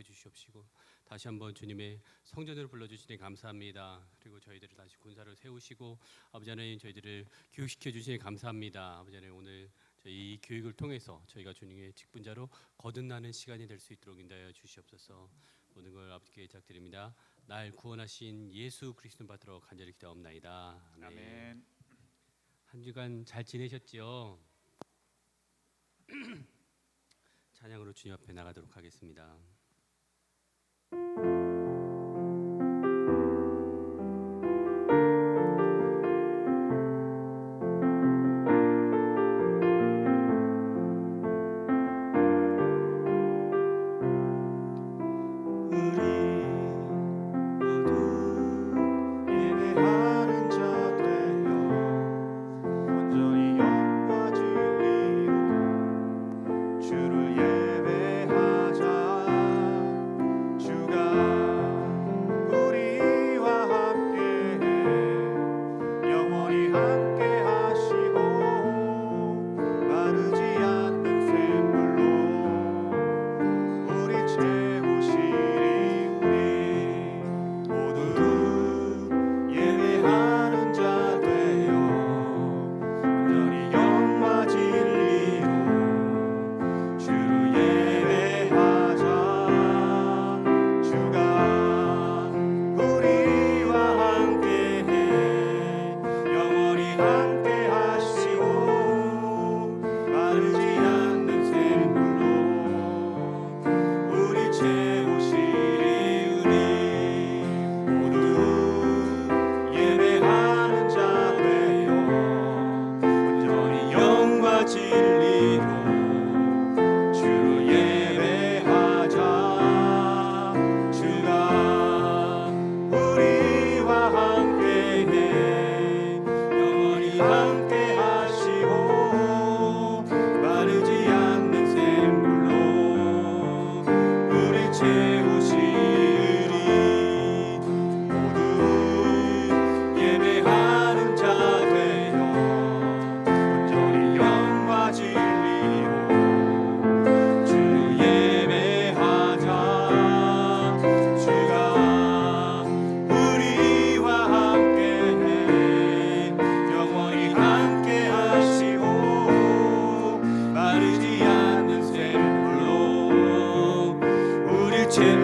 주시옵시고 다시 한번 주님의 성전을 불러주시니 감사합니다. 그리고 저희들을 다시 군사를 세우시고 아버지 하나님 저희들을 교육시켜 주시니 감사합니다. 아버지 하나님 오늘 저희 이 교육을 통해서 저희가 주님의 직분자로 거듭나는 시간이 될 수 있도록 인도하여 주시옵소서. 모든 걸 아버지께 의탁드립니다. 날 구원하신 예수 그리스도 받들어 간절히 기도하옵나이다. 아멘. 한 주간 잘 지내셨지요? 찬양으로 주님 앞에 나가도록 하겠습니다.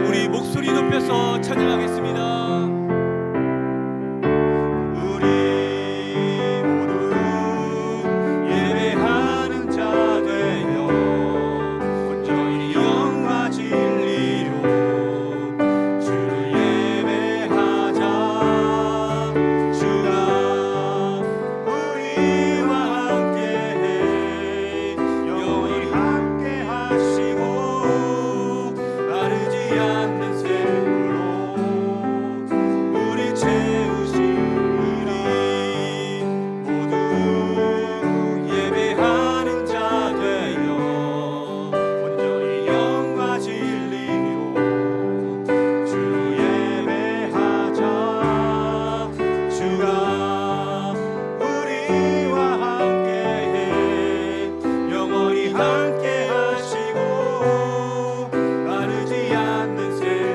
우리 목소리 높여서 찬양하겠습니다. 함께 하시고 마르지 않는 새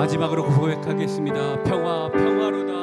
마지막으로 고백하겠습니다. 평화 평화로다.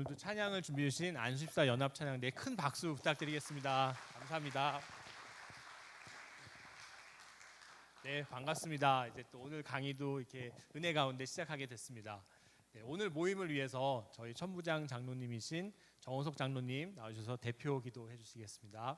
오늘도 찬양을 준비해 주신 안수집사 연합 찬양대 큰 박수 부탁드리겠습니다. 감사합니다. 네, 반갑습니다. 이제 또 오늘 강의도 이렇게 은혜 가운데 시작하게 됐습니다. 네, 오늘 모임을 위해서 저희 천부장 장로님이신 정호석 장로님 나와주셔서 대표 기도해 주시겠습니다.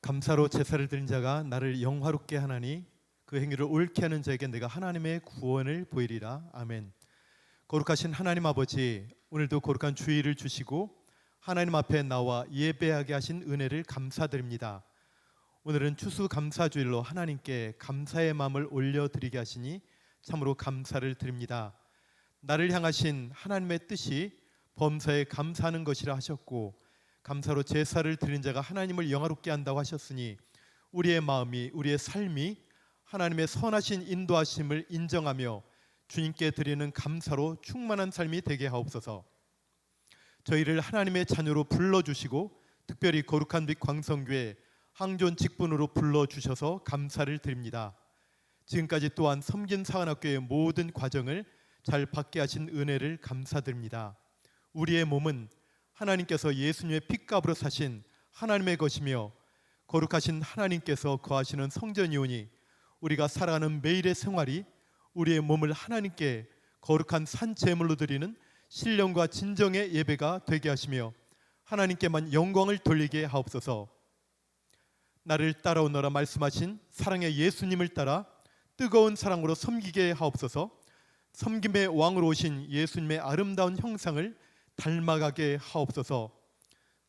감사로 제사를 드린 자가 나를 영화롭게 하나니 그 행위를 옳게 하는 자에게 내가 하나님의 구원을 보이리라. 아멘. 거룩하신 하나님 아버지, 오늘도 거룩한 주일을 주시고 하나님 앞에 나와 예배하게 하신 은혜를 감사드립니다. 오늘은 추수감사주일로 하나님께 감사의 마음을 올려드리게 하시니 참으로 감사를 드립니다. 나를 향하신 하나님의 뜻이 범사에 감사하는 것이라 하셨고, 감사로 제사를 드린 자가 하나님을 영화롭게 한다고 하셨으니 우리의 마음이, 우리의 삶이 하나님의 선하신 인도하심을 인정하며 주님께 드리는 감사로 충만한 삶이 되게 하옵소서. 저희를 하나님의 자녀로 불러주시고 특별히 거룩한 빛 광성교회 항존 직분으로 불러주셔서 감사를 드립니다. 지금까지 또한 섬긴 사관학교의 모든 과정을 잘 받게 하신 은혜를 감사드립니다. 우리의 몸은 하나님께서 예수님의 핏값으로 사신 하나님의 것이며 거룩하신 하나님께서 거하시는 성전이오니 우리가 살아가는 매일의 생활이 우리의 몸을 하나님께 거룩한 산 제물로 드리는 신령과 진정의 예배가 되게 하시며 하나님께만 영광을 돌리게 하옵소서. 나를 따라오너라 말씀하신 사랑의 예수님을 따라 뜨거운 사랑으로 섬기게 하옵소서. 섬김의 왕으로 오신 예수님의 아름다운 형상을 닮아가게 하옵소서.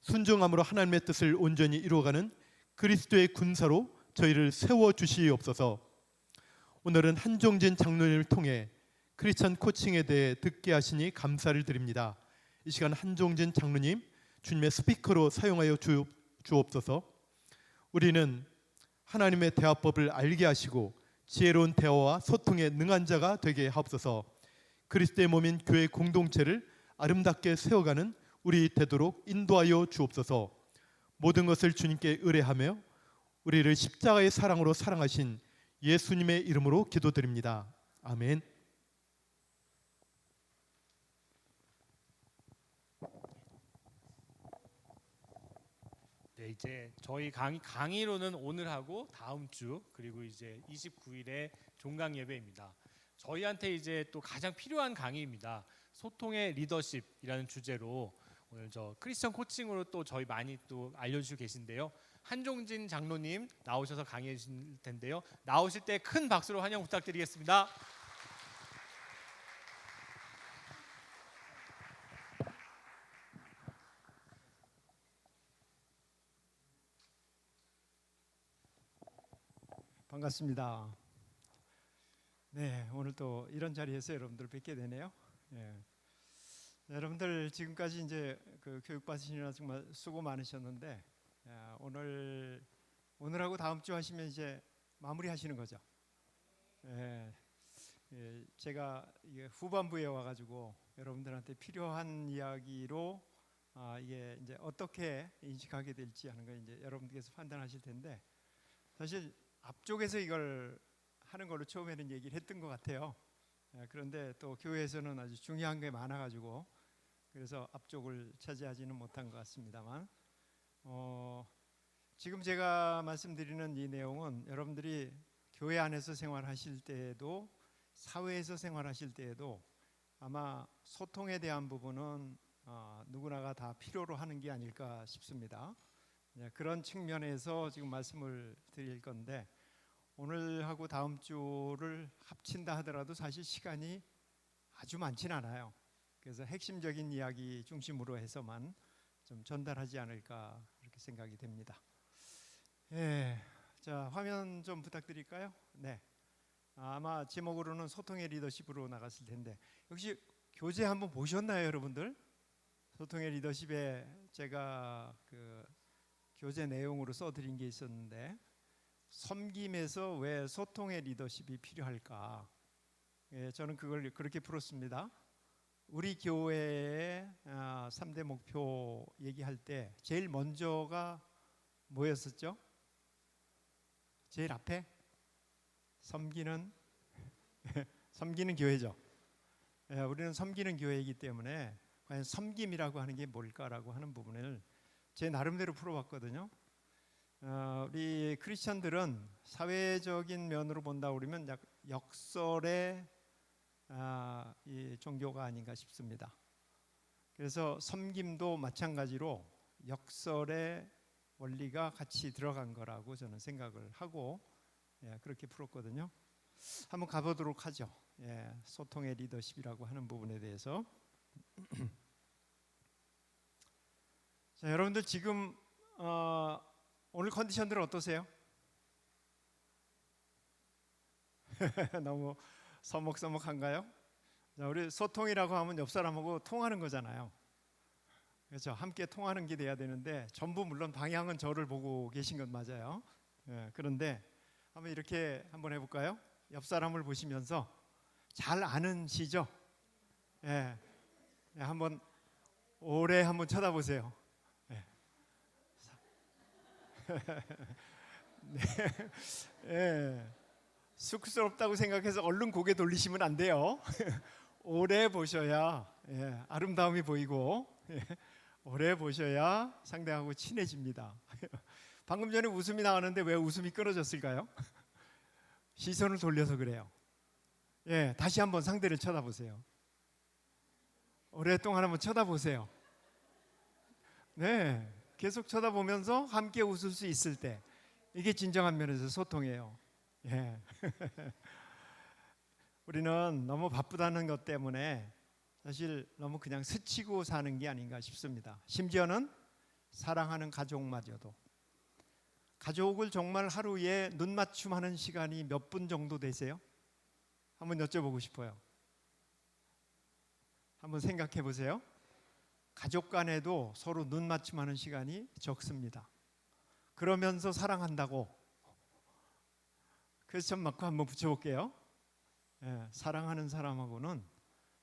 순종함으로 하나님의 뜻을 온전히 이루어가는 그리스도의 군사로 저희를 세워주시옵소서. 오늘은 한종진 장로님을 통해 크리스천 코칭에 대해 듣게 하시니 감사를 드립니다. 이 시간 한종진 장로님 주님의 스피커로 사용하여 주옵소서. 우리는 하나님의 대화법을 알게 하시고 지혜로운 대화와 소통에 능한 자가 되게 하옵소서. 그리스도의 몸인 교회 공동체를 아름답게 세워가는 우리 되도록 인도하여 주옵소서. 모든 것을 주님께 의뢰하며 우리를 십자가의 사랑으로 사랑하신 예수님의 이름으로 기도드립니다. 아멘. 네, 이제 저희 강의로는 오늘 하고 다음 주 그리고 이제 29일에 종강 예배입니다. 저희한테 이제 또 가장 필요한 강의입니다. 소통의 리더십이라는 주제로 오늘 저 크리스천 코칭으로 또 저희 많이 또 알려주시고 계신데요. 한종진 장로님 나오셔서 강의해 주실 텐데요. 나오실 때 큰 박수로 환영 부탁드리겠습니다. 반갑습니다. 네, 오늘 또 이런 자리에서 여러분들 뵙게 되네요. 예. 여러분들 지금까지 이제 그 교육 받으시느라 정말 수고 많으셨는데 오늘하고 다음 주 하시면 이제 마무리하시는 거죠. 예. 제가 후반부에 와가지고 여러분들한테 필요한 이야기로 이게 이제 어떻게 인식하게 될지 하는 거 이제 여러분들께서 판단하실 텐데 사실 앞쪽에서 이걸 하는 걸로 처음에는 얘기를 했던 것 같아요. 그런데 또 교회에서는 아주 중요한 게 많아가지고 그래서 앞쪽을 차지하지는 못한 것 같습니다만 지금 제가 말씀드리는 이 내용은 여러분들이 교회 안에서 생활하실 때에도 사회에서 생활하실 때에도 아마 소통에 대한 부분은 누구나가 다 필요로 하는 게 아닐까 싶습니다. 그런 측면에서 지금 말씀을 드릴 건데 오늘하고 다음 주를 합친다 하더라도 사실 시간이 아주 많지는 않아요. 그래서 핵심적인 이야기 중심으로 해서만 좀 전달하지 않을까 그렇게 생각이 됩니다. 예, 자 화면 좀 부탁드릴까요? 네, 아마 제목으로는 소통의 리더십으로 나갔을 텐데 역시 교재 한번 보셨나요, 여러분들? 소통의 리더십에 제가 그 교재 내용으로 써드린 게 있었는데 섬김에서 왜 소통의 리더십이 필요할까? 예, 저는 그걸 그렇게 풀었습니다. 우리 교회의 3대 목표 얘기할 때 제일 먼저가 뭐였었죠? 제일 앞에 섬기는 교회죠. 우리는 섬기는 교회이기 때문에 과연 섬김이라고 하는 게 뭘까라고 하는 부분을 제 나름대로 풀어봤거든요. 우리 크리스천들은 사회적인 면으로 본다 그러면 역설의 이 종교가 아닌가 싶습니다. 그래서 섬김도 마찬가지로 역설의 원리가 같이 들어간 거라고 저는 생각을 하고 그렇게 풀었거든요. 한번 가보도록 하죠. 소통의 리더십이라고 하는 부분에 대해서. 자, 여러분들 지금 오늘 컨디션들은 어떠세요? 너무 서먹서먹한가요? 자, 우리 소통이라고 하면 옆 사람하고 통하는 거잖아요. 그렇죠? 함께 통하는 게 돼야 되는데 전부 물론 방향은 저를 보고 계신 건 맞아요. 그런데 한번 이렇게 한번 해볼까요? 옆 사람을 보시면서 잘 아는 시죠? 한번 오래 한번 쳐다보세요. 쑥스럽다고 생각해서 얼른 고개 돌리시면 안 돼요. 오래 보셔야 아름다움이 보이고 오래 보셔야 상대하고 친해집니다. 방금 전에 웃음이 나왔는데 왜 웃음이 끊어졌을까요? 시선을 돌려서 그래요. 다시 한번 상대를 쳐다보세요. 오랫동안 한번 쳐다보세요. 계속 쳐다보면서 함께 웃을 수 있을 때 이게 진정한 면에서 소통이에요. 우리는 너무 바쁘다는 것 때문에 사실 너무 그냥 스치고 사는 게 아닌가 싶습니다. 심지어는 사랑하는 가족마저도 가족을 정말 하루에 눈 맞춤하는 시간이 몇 분 정도 되세요? 한번 여쭤보고 싶어요. 한번 생각해 보세요. 가족 간에도 서로 눈 맞춤하는 시간이 적습니다. 그러면서 사랑한다고 퀘스천 마크 한번 붙여볼게요. 사랑하는 사람하고는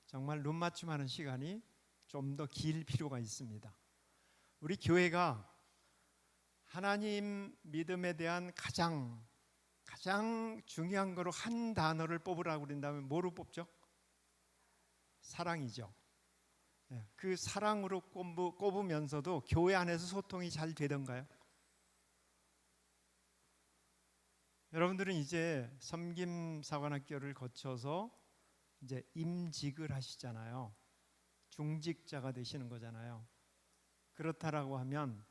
정말 눈 맞춤하는 시간이 좀 더 길 필요가 있습니다. 우리 교회가 하나님 믿음에 대한 가장 중요한 거로 한 단어를 뽑으라고 그런다면 뭐로 뽑죠? 사랑이죠. 그 사랑으로 꼽으면서도 교회 안에서 소통이 잘 되던가요? 여러분들은 이제 섬김사관학교를 거쳐서 이제 임직을 하시잖아요. 중직자가 되시는 거잖아요. 그렇다라고 하면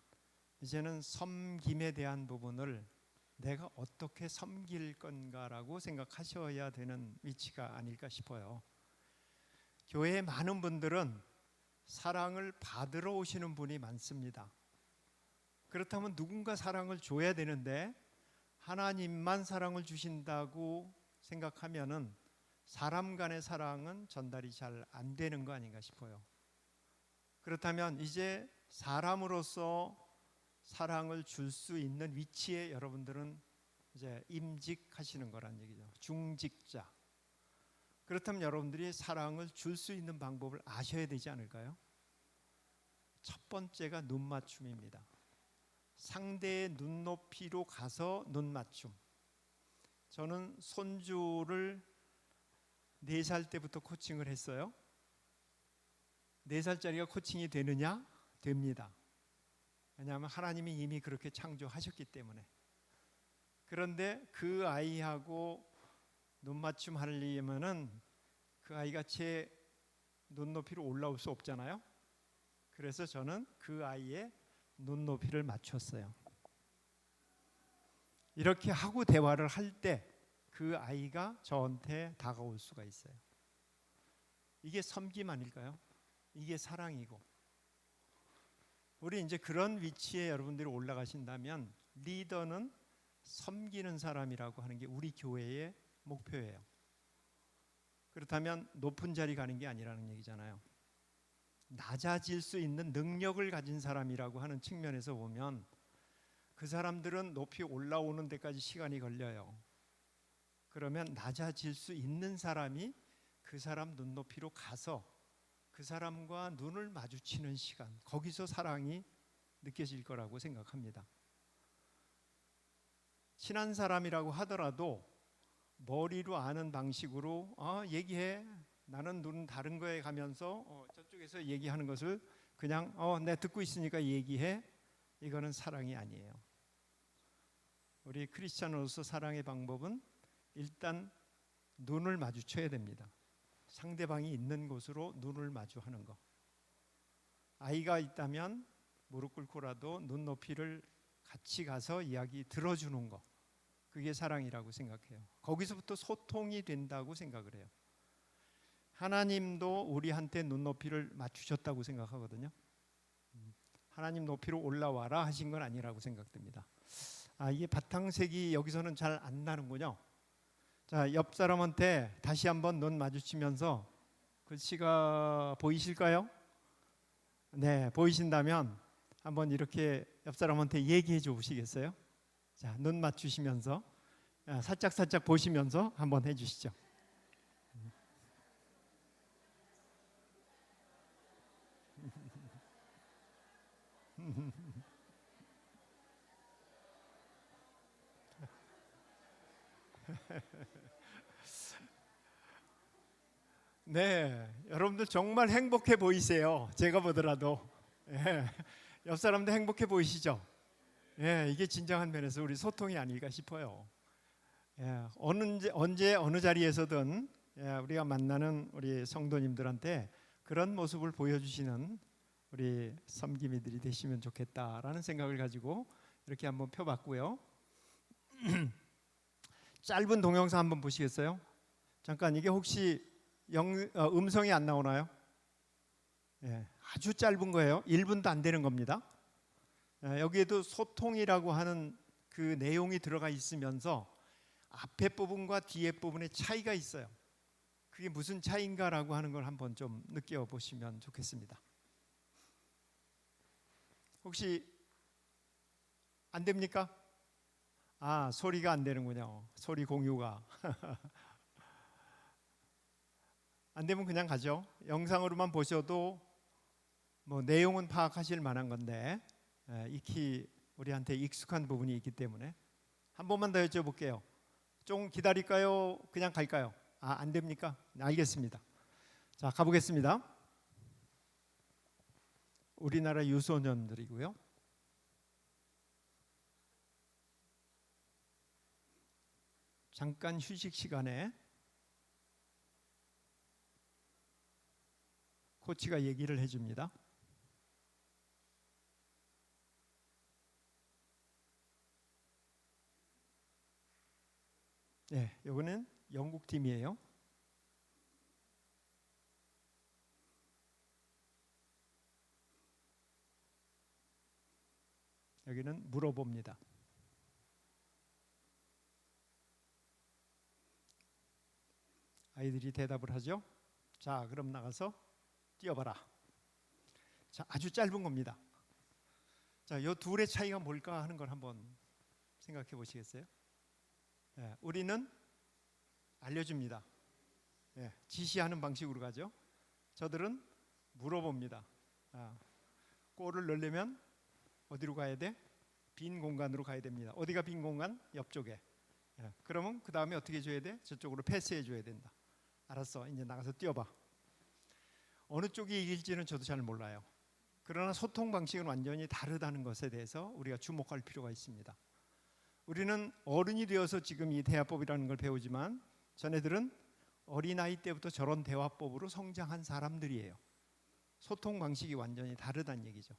이제는 섬김에 대한 부분을 내가 어떻게 섬길 건가라고 생각하셔야 되는 위치가 아닐까 싶어요. 교회에 많은 분들은 사랑을 받으러 오시는 분이 많습니다. 그렇다면 누군가 사랑을 줘야 되는데 하나님만 사랑을 주신다고 생각하면은 사람 간의 사랑은 전달이 잘 안 되는 거 아닌가 싶어요. 그렇다면 이제 사람으로서 사랑을 줄 수 있는 위치에 여러분들은 이제 임직하시는 거란 얘기죠. 중직자. 그렇다면 여러분들이 사랑을 줄 수 있는 방법을 아셔야 되지 않을까요? 첫 번째가 눈 맞춤입니다. 상대의 눈높이로 가서 눈 맞춤. 저는 손주를 4살 때부터 코칭을 했어요. 4살짜리가 코칭이 되느냐? 됩니다. 왜냐하면 하나님이 이미 그렇게 창조하셨기 때문에. 그런데 그 아이하고 눈 맞춤 하려면은 그 아이가 제 눈높이로 올라올 수 없잖아요. 그래서 저는 그 아이의 눈높이를 맞췄어요. 이렇게 하고 대화를 할 때 그 아이가 저한테 다가올 수가 있어요. 이게 섬김 아닐까요? 이게 사랑이고. 우리 이제 그런 위치에 여러분들이 올라가신다면 리더는 섬기는 사람이라고 하는 게 우리 교회의 목표예요. 그렇다면 높은 자리 가는 게 아니라는 얘기잖아요. 낮아질 수 있는 능력을 가진 사람이라고 하는 측면에서 보면 그 사람들은 높이 올라오는 데까지 시간이 걸려요. 그러면 낮아질 수 있는 사람이 그 사람 눈높이로 가서 그 사람과 눈을 마주치는 시간, 거기서 사랑이 느껴질 거라고 생각합니다. 친한 사람이라고 하더라도 머리로 아는 방식으로 얘기해, 나는 눈 다른 거에 가면서 저쪽에서 얘기하는 것을 그냥 내 듣고 있으니까 얘기해, 이거는 사랑이 아니에요. 우리 크리스찬으로서 사랑의 방법은 일단 눈을 마주쳐야 됩니다. 상대방이 있는 곳으로 눈을 마주하는 거. 아이가 있다면 무릎 꿇고라도 눈높이를 같이 가서 이야기 들어주는 거, 그게 사랑이라고 생각해요. 거기서부터 소통이 된다고 생각을 해요. 하나님도 우리한테 눈높이를 맞추셨다고 생각하거든요. 하나님 높이로 올라와라 하신 건 아니라고 생각됩니다. 이게 바탕색이 여기서는 잘 안 나는군요. 자, 옆 사람한테 다시 한번 눈 마주치면서 글씨가 보이실까요? 네, 보이신다면 한번 이렇게 옆 사람한테 얘기해 주시겠어요? 자, 눈 맞추시면서 살짝 보시면서 한번 해주시죠. 네, 여러분들 정말 행복해 보이세요. 제가 보더라도. 옆 사람도 행복해 보이시죠? 이게 진정한 면에서 우리 소통이 아닐까 싶어요. 언제 어느 자리에서든 우리가 만나는 우리 성도님들한테 그런 모습을 보여주시는 우리 섬기미들이 되시면 좋겠다라는 생각을 가지고 이렇게 한번 펴봤고요. 짧은 동영상 한번 보시겠어요? 잠깐, 이게 혹시 음성이 안 나오나요? 아주 짧은 거예요. 1분도 안 되는 겁니다. 여기에도 소통이라고 하는 그 내용이 들어가 있으면서 앞에 부분과 뒤에 부분의 차이가 있어요. 그게 무슨 차이인가라고 하는 걸 한번 좀 느껴보시면 좋겠습니다. 혹시 안 됩니까? 소리가 안 되는군요. 소리 공유가. 안 되면 그냥 가죠. 영상으로만 보셔도 뭐 내용은 파악하실 만한 건데 익히 우리한테 익숙한 부분이 있기 때문에 한 번만 더 여쭤볼게요. 좀 기다릴까요? 그냥 갈까요? 안 됩니까? 알겠습니다. 자, 가보겠습니다. 우리나라 유소년들이고요. 잠깐 휴식 시간에 코치가 얘기를 해줍니다. 네, 이거는 영국 팀이에요. 여기는 물어봅니다. 아이들이 대답을 하죠. 자, 그럼 나가서 뛰어봐라. 자, 아주 짧은 겁니다. 자, 이 둘의 차이가 뭘까 하는 걸 한번 생각해 보시겠어요? 우리는 알려줍니다. 지시하는 방식으로 가죠. 저들은 물어봅니다. 골을 넣으려면 어디로 가야 돼? 빈 공간으로 가야 됩니다. 어디가 빈 공간? 옆쪽에. 그러면 그 다음에 어떻게 해줘야 돼? 저쪽으로 패스해 줘야 된다. 알았어, 이제 나가서 뛰어봐. 어느 쪽이 이길지는 저도 잘 몰라요. 그러나 소통 방식은 완전히 다르다는 것에 대해서 우리가 주목할 필요가 있습니다. 우리는 어른이 되어서 지금 이 대화법이라는 걸 배우지만 자네들은 어린아이 때부터 저런 대화법으로 성장한 사람들이에요. 소통 방식이 완전히 다르다는 얘기죠.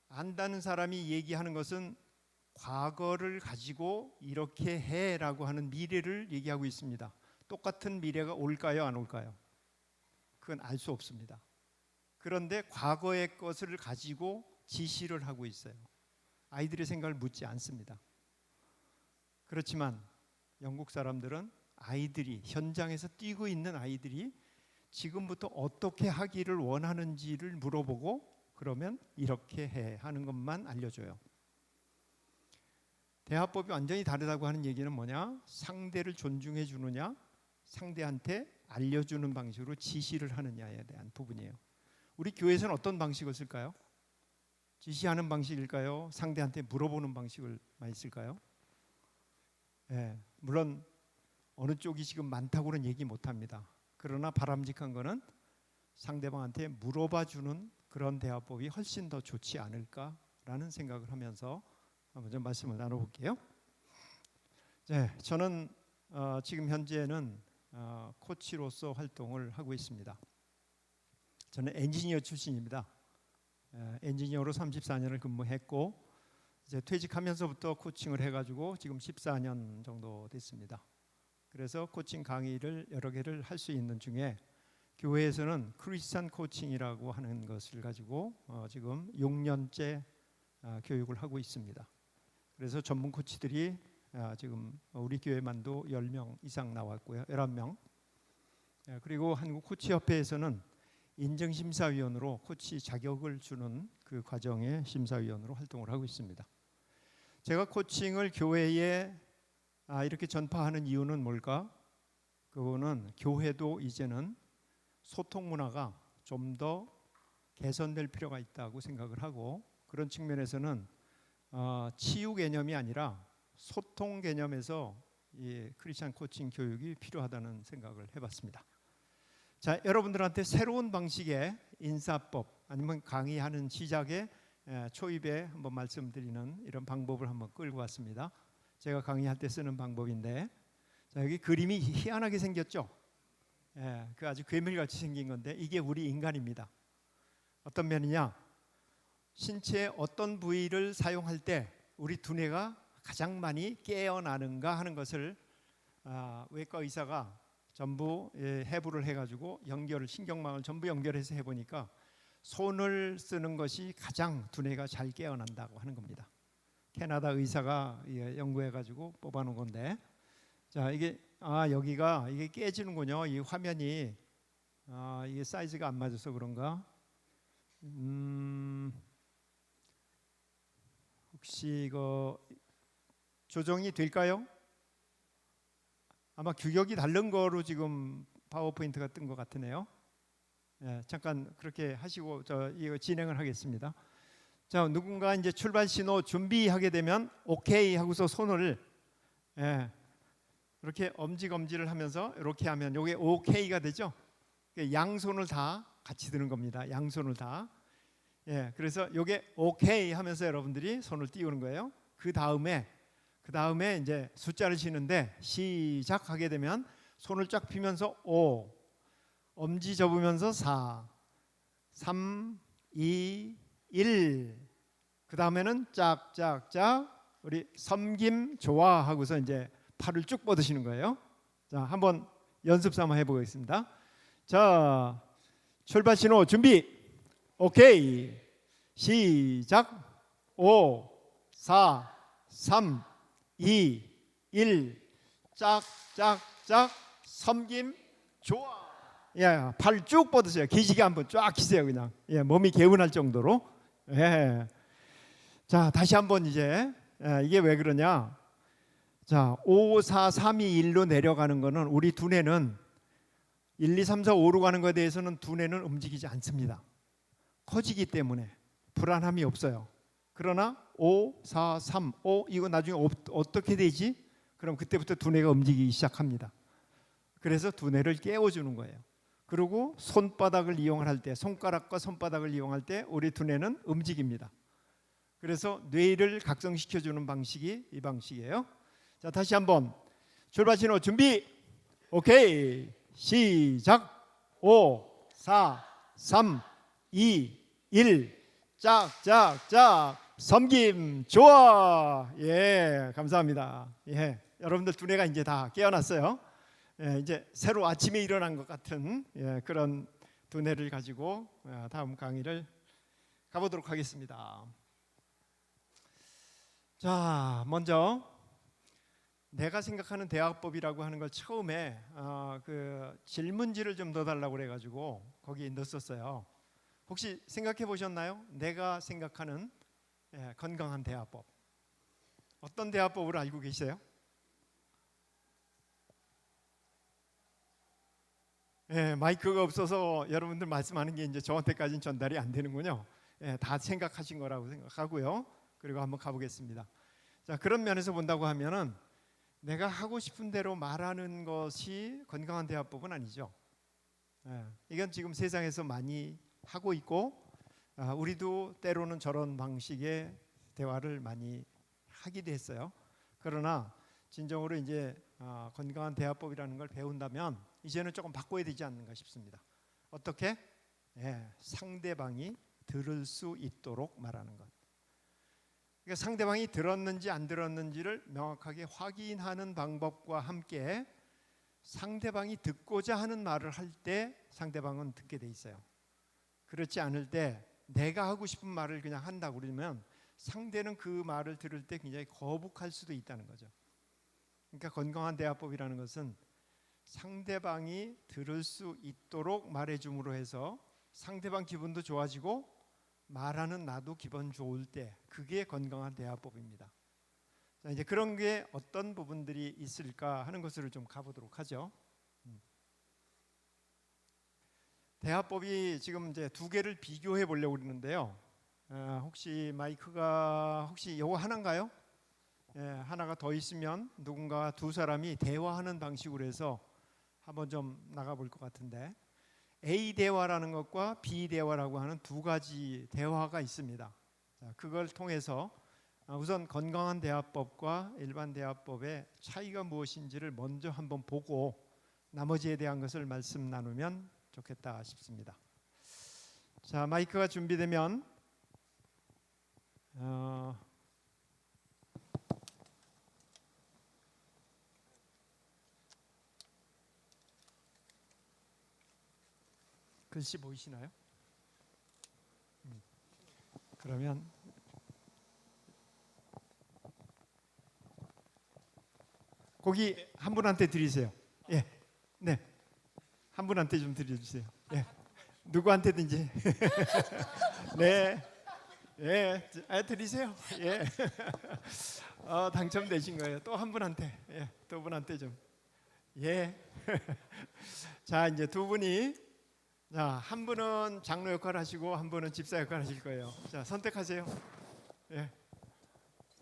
안다는 사람이 얘기하는 것은 과거를 가지고 이렇게 해라고 하는 미래를 얘기하고 있습니다. 똑같은 미래가 올까요, 안 올까요? 그건 알 수 없습니다. 그런데 과거의 것을 가지고 지시를 하고 있어요. 아이들의 생각을 묻지 않습니다. 그렇지만 영국 사람들은 아이들이, 현장에서 뛰고 있는 아이들이 지금부터 어떻게 하기를 원하는지를 물어보고 그러면 이렇게 해 하는 것만 알려줘요. 대화법이 완전히 다르다고 하는 얘기는 뭐냐? 상대를 존중해 주느냐, 상대한테 알려주는 방식으로 지시를 하느냐에 대한 부분이에요. 우리 교회에서는 어떤 방식을 쓸까요? 지시하는 방식일까요? 상대한테 물어보는 방식을 많이 쓸까요? 예, 물론 어느 쪽이 지금 많다고는 얘기 못합니다. 그러나 바람직한 거는 상대방한테 물어봐주는 그런 대화법이 훨씬 더 좋지 않을까라는 생각을 하면서 한번 좀 말씀을 나눠볼게요. 네, 저는 지금 현재는 코치로서 활동을 하고 있습니다. 저는 엔지니어 출신입니다. 엔지니어로 34년을 근무했고 이제 퇴직하면서부터 코칭을 해가지고 지금 14년 정도 됐습니다. 그래서 코칭 강의를 여러 개를 할 수 있는 중에 교회에서는 크리스찬 코칭이라고 하는 것을 가지고 지금 6년째 교육을 하고 있습니다. 그래서 전문 코치들이 지금 우리 교회만도 10명 이상 나왔고요. 11명. 그리고 한국 코치협회에서는 인증심사위원으로 코치 자격을 주는 그 과정의 심사위원으로 활동을 하고 있습니다. 제가 코칭을 교회에 이렇게 전파하는 이유는 뭘까? 그거는 교회도 이제는 소통 문화가 좀 더 개선될 필요가 있다고 생각을 하고 그런 측면에서는 치유 개념이 아니라 소통 개념에서 이 크리스찬 코칭 교육이 필요하다는 생각을 해봤습니다. 자, 여러분들한테 새로운 방식의 인사법 아니면 강의하는 시작에 초입에 한번 말씀드리는 이런 방법을 한번 끌고 왔습니다. 제가 강의할 때 쓰는 방법인데 자, 여기 그림이 희한하게 생겼죠? 그 아주 괴물같이 생긴 건데 이게 우리 인간입니다. 어떤 면이냐? 신체의 어떤 부위를 사용할 때 우리 두뇌가 가장 많이 깨어나는가 하는 것을 외과 의사가 전부 해부를 해가지고 신경망을 전부 연결해서 해보니까 손을 쓰는 것이 가장 두뇌가 잘 깨어난다고 하는 겁니다. 캐나다 의사가 연구해가지고 뽑아놓은 건데, 자 이게 여기가 이게 깨지는군요. 이 화면이 이게 사이즈가 안 맞아서 그런가? 혹시 이거 조정이 될까요? 아마 규격이 다른 거로 지금 파워포인트가 뜬 것 같으네요. 잠깐 그렇게 하시고 이거 진행을 하겠습니다. 자, 누군가 이제 출발 신호 준비하게 되면 오케이 하고서 손을 이렇게 엄지검지를 하면서 이렇게 하면 이게 오케이가 되죠. 양손을 다 같이 드는 겁니다. 양손을 다. 그래서 이게 오케이 하면서 여러분들이 손을 띄우는 거예요. 그 다음에 이제 숫자를 치는데 시작하게 되면 손을 쫙 펴면서 5, 엄지 접으면서 4, 3, 2, 1. 그 다음에는 짝짝짝 우리 섬김 좋아 하고서 이제 팔을 쭉 뻗으시는 거예요. 자, 한번 연습 삼아 해보겠습니다. 자, 출발 신호 준비. 오케이. 시작. 5, 4, 3, 2, 1. 짝짝짝 섬김 좋아. 팔 쭉 뻗으세요. 기지개 한번 쫙 기세요. 그냥 몸이 개운할 정도로. 자, 다시 한번 이제 이게 왜 그러냐? 자, 5, 4, 3, 2, 1로 내려가는 거는 우리 두뇌는 1, 2, 3, 4, 5로 가는 것에 대해서는 두뇌는 움직이지 않습니다. 커지기 때문에 불안함이 없어요. 그러나 5, 4, 3, 5 이거 나중에 어떻게 되지? 그럼 그때부터 두뇌가 움직이기 시작합니다. 그래서 두뇌를 깨워주는 거예요. 그리고 손바닥을 이용할 때, 손가락과 손바닥을 이용할 때 우리 두뇌는 움직입니다. 그래서 뇌를 각성시켜주는 방식이 이 방식이에요. 자, 다시 한번 출발 신호 준비. 오케이. 시작. 5, 4, 3, 2, 1. 짝짝짝 섬김 좋아. 감사합니다. 여러분들 두뇌가 이제 다 깨어났어요. 이제 새로 아침에 일어난 것 같은 그런 두뇌를 가지고 다음 강의를 가보도록 하겠습니다. 자, 먼저 내가 생각하는 대화법이라고 하는 걸 처음에 그 질문지를 좀 넣어달라고 그래가지고 거기에 넣었었어요. 혹시 생각해 보셨나요? 내가 생각하는 건강한 대화법. 어떤 대화법을 알고 계세요? 예, 마이크가 없어서 여러분들 말씀하는 게 이제 저한테까지는 전달이 안 되는군요. 예, 다 생각하신 거라고 생각하고요. 그리고 한번 가보겠습니다. 자, 그런 면에서 본다고 하면은 내가 하고 싶은 대로 말하는 것이 건강한 대화법은 아니죠. 예, 이건 지금 세상에서 많이 하고 있고 우리도 때로는 저런 방식의 대화를 많이 하기도 했어요. 그러나 진정으로 이제 건강한 대화법이라는 걸 배운다면 이제는 조금 바꿔야 되지 않는가 싶습니다. 어떻게? 예, 상대방이 들을 수 있도록 말하는 것. 그러니까 상대방이 들었는지 안 들었는지를 명확하게 확인하는 방법과 함께 상대방이 듣고자 하는 말을 할 때 상대방은 듣게 돼 있어요. 그렇지 않을 때 내가 하고 싶은 말을 그냥 한다고 그러면 상대는 그 말을 들을 때 굉장히 거북할 수도 있다는 거죠. 그러니까 건강한 대화법이라는 것은 상대방이 들을 수 있도록 말해줌으로 해서 상대방 기분도 좋아지고 말하는 나도 기분 좋을 때 그게 건강한 대화법입니다. 자, 이제 그런 게 어떤 부분들이 있을까 하는 것을 좀 가보도록 하죠. 대화법이 지금 이제 두 개를 비교해 보려고 그러는데요. 혹시 마이크가 혹시 요거 하나인가요? 예, 하나가 더 있으면 누군가 두 사람이 대화하는 방식으로 해서 한번 좀 나가볼 것 같은데 A 대화라는 것과 B 대화라고 하는 두 가지 대화가 있습니다. 자, 그걸 통해서 우선 건강한 대화법과 일반 대화법의 차이가 무엇인지를 먼저 한번 보고 나머지에 대한 것을 말씀 나누면 좋겠다 싶습니다. 자, 마이크가 준비되면 글씨 보이시나요? 그러면 거기 한 분한테 드리세요. 예, 네, 한 분한테 좀 드려주세요. 예, 누구한테든지. 네, 예, 드리세요. 예, 당첨되신 거예요. 또 한 분한테, 예, 두 분한테 좀. 예, 자 이제 두 분이. 자, 한 분은 장로 역할 하시고 한 분은 집사 역할 하실 거예요. 자, 선택하세요. 예.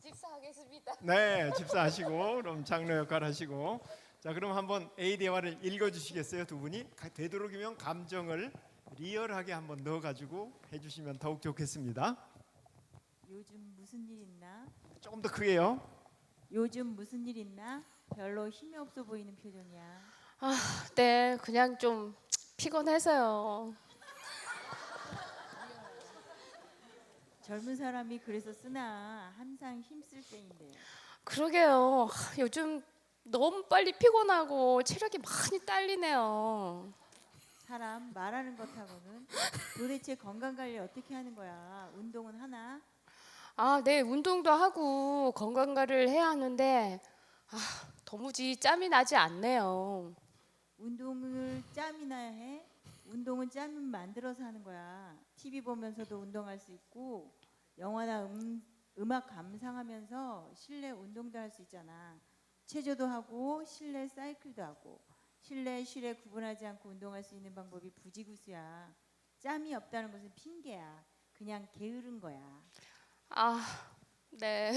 집사 하겠습니다. 네, 집사 하시고 그럼 장로 역할 하시고. 자, 그럼 한번 A 대화를 읽어 주시겠어요, 두 분이? 되도록이면 감정을 리얼하게 한번 넣어 가지고 해 주시면 더욱 좋겠습니다. 요즘 무슨 일 있나? 조금 더 크게요. 요즘 무슨 일 있나? 별로 힘이 없어 보이는 표정이야. 네, 그냥 좀 피곤해서요. 젊은 사람이 그래서 쓰나 항상 힘쓸 때인데. 그러게요. 요즘 너무 빨리 피곤하고 체력이 많이 딸리네요. 사람 말하는 것하고는 도대체 건강 관리 어떻게 하는 거야? 운동은 하나? 네, 운동도 하고 건강 관리를 해야 하는데 도무지 짬이 나지 않네요. 운동을 짬이나 해? 운동은 짬 만들어서 하는 거야. TV 보면서도 운동할 수 있고 영화나 음악 감상하면서 실내 운동도 할 수 있잖아. 체조도 하고 실내 사이클도 하고 실내 실외 구분하지 않고 운동할 수 있는 방법이 부지구수야. 짬이 없다는 것은 핑계야. 그냥 게으른 거야. 네.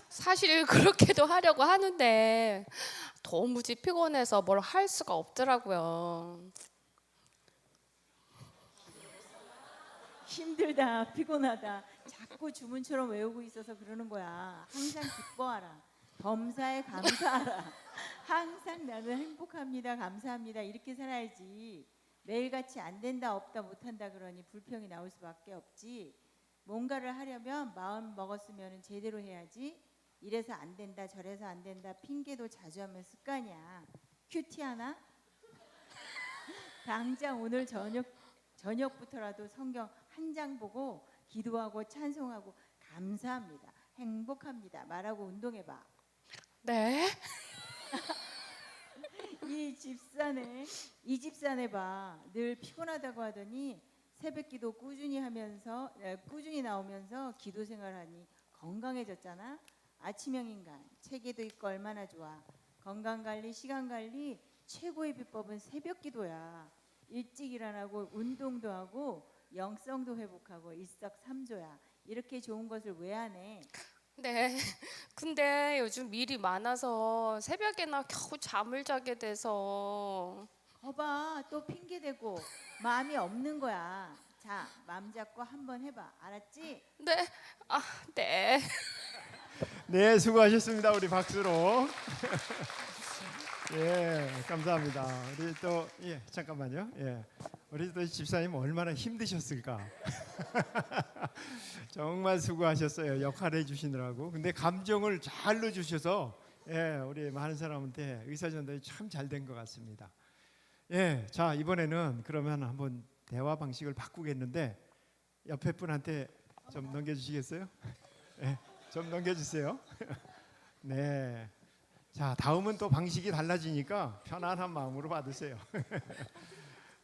사실 그렇게도 하려고 하는데 도무지 피곤해서 뭘 할 수가 없더라고요. 힘들다, 피곤하다. 자꾸 주문처럼 외우고 있어서 그러는 거야. 항상 기뻐하라. 범사에 감사하라. 항상 나는 행복합니다, 감사합니다. 이렇게 살아야지. 매일같이 안 된다, 없다, 못한다 그러니 불평이 나올 수밖에 없지. 뭔가를 하려면 마음 먹었으면 제대로 해야지. 이래서 안 된다, 저래서 안 된다, 핑계도 자주 하면 습관이야. 큐티 하나? 당장 오늘 저녁부터라도 성경 한 장 보고 기도하고 찬송하고 감사합니다, 행복합니다 말하고 운동해봐. 네. 이 집사네 봐. 늘 피곤하다고 하더니 새벽기도 꾸준히 나오면서 기도 생활하니 건강해졌잖아. 아침형 인간, 체계도 있고 얼마나 좋아. 건강관리, 시간관리 최고의 비법은 새벽 기도야. 일찍 일어나고 운동도 하고 영성도 회복하고 일석삼조야. 이렇게 좋은 것을 왜 안 해? 네. 근데 요즘 일이 많아서 새벽에나 겨우 잠을 자게 돼서. 거봐, 또 핑계 대고 마음이 없는 거야. 자, 마음 잡고 한번 해봐. 알았지? 네. 아, 네. 네, 수고하셨습니다. 우리 박수로. 예, 감사합니다. 우리 또 잠깐만요. 예, 우리 또 집사님 얼마나 힘드셨을까. 정말 수고하셨어요. 역할 해주시느라고. 근데 감정을 잘 넣어주셔서 우리 많은 사람한테 의사 전달이 참 잘 된 것 같습니다. 예, 자 이번에는 그러면 한번 대화 방식을 바꾸겠는데 옆에 분한테 좀 넘겨주시겠어요? 예, 좀 넘겨주세요. 네. 자 다음은 또 방식이 달라지니까 편안한 마음으로 받으세요.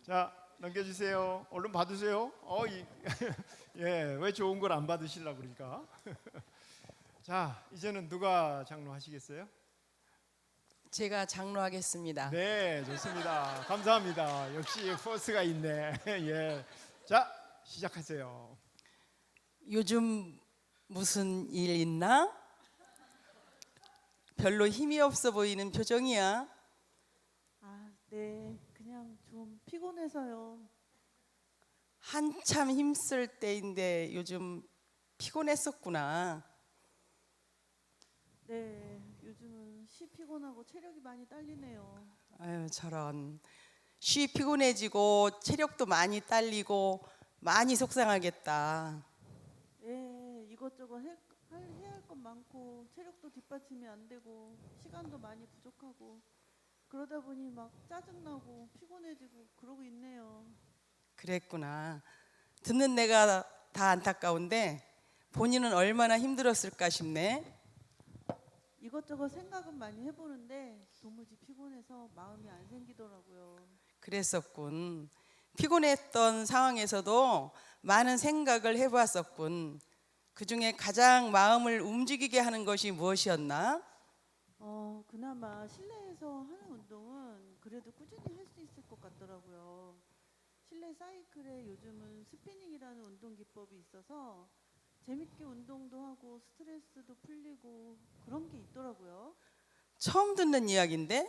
자 넘겨주세요. 얼른 받으세요. 예, 왜 좋은 걸 안 받으시려고 그러니까. 자 이제는 누가 장로하시겠어요? 제가 장로하겠습니다. 네, 좋습니다. 감사합니다. 역시 포스가 있네. 예, 자 시작하세요. 요즘 무슨 일 있나? 별로 힘이 없어 보이는 표정이야. 아, 네. 그냥 좀 피곤해서요. 한참 힘쓸 때인데 요즘 피곤했었구나. 네. 요즘은 쉬 피곤하고 체력이 많이 딸리네요. 아유 저런. 쉬 피곤해지고 체력도 많이 딸리고 많이 속상하겠다. 예, 이것저것 해야 할 것 많고 체력도 뒷받침이 안 되고 시간도 많이 부족하고 그러다 보니 막 짜증나고 피곤해지고 그러고 있네요. 그랬구나. 듣는 내가 다 안타까운데 본인은 얼마나 힘들었을까 싶네. 이것저것 생각은 많이 해보는데 도무지 피곤해서 마음이 안 생기더라고요. 그랬었군. 피곤했던 상황에서도 많은 생각을 해보았었군. 그 중에 가장 마음을 움직이게 하는 것이 무엇이었나? 그나마 실내에서 하는 운동은 그래도 꾸준히 할 수 있을 것 같더라고요. 실내 사이클에 요즘은 스피닝이라는 운동 기법이 있어서 재밌게 운동도 하고 스트레스도 풀리고 그런 게 있더라고요. 처음 듣는 이야기인데?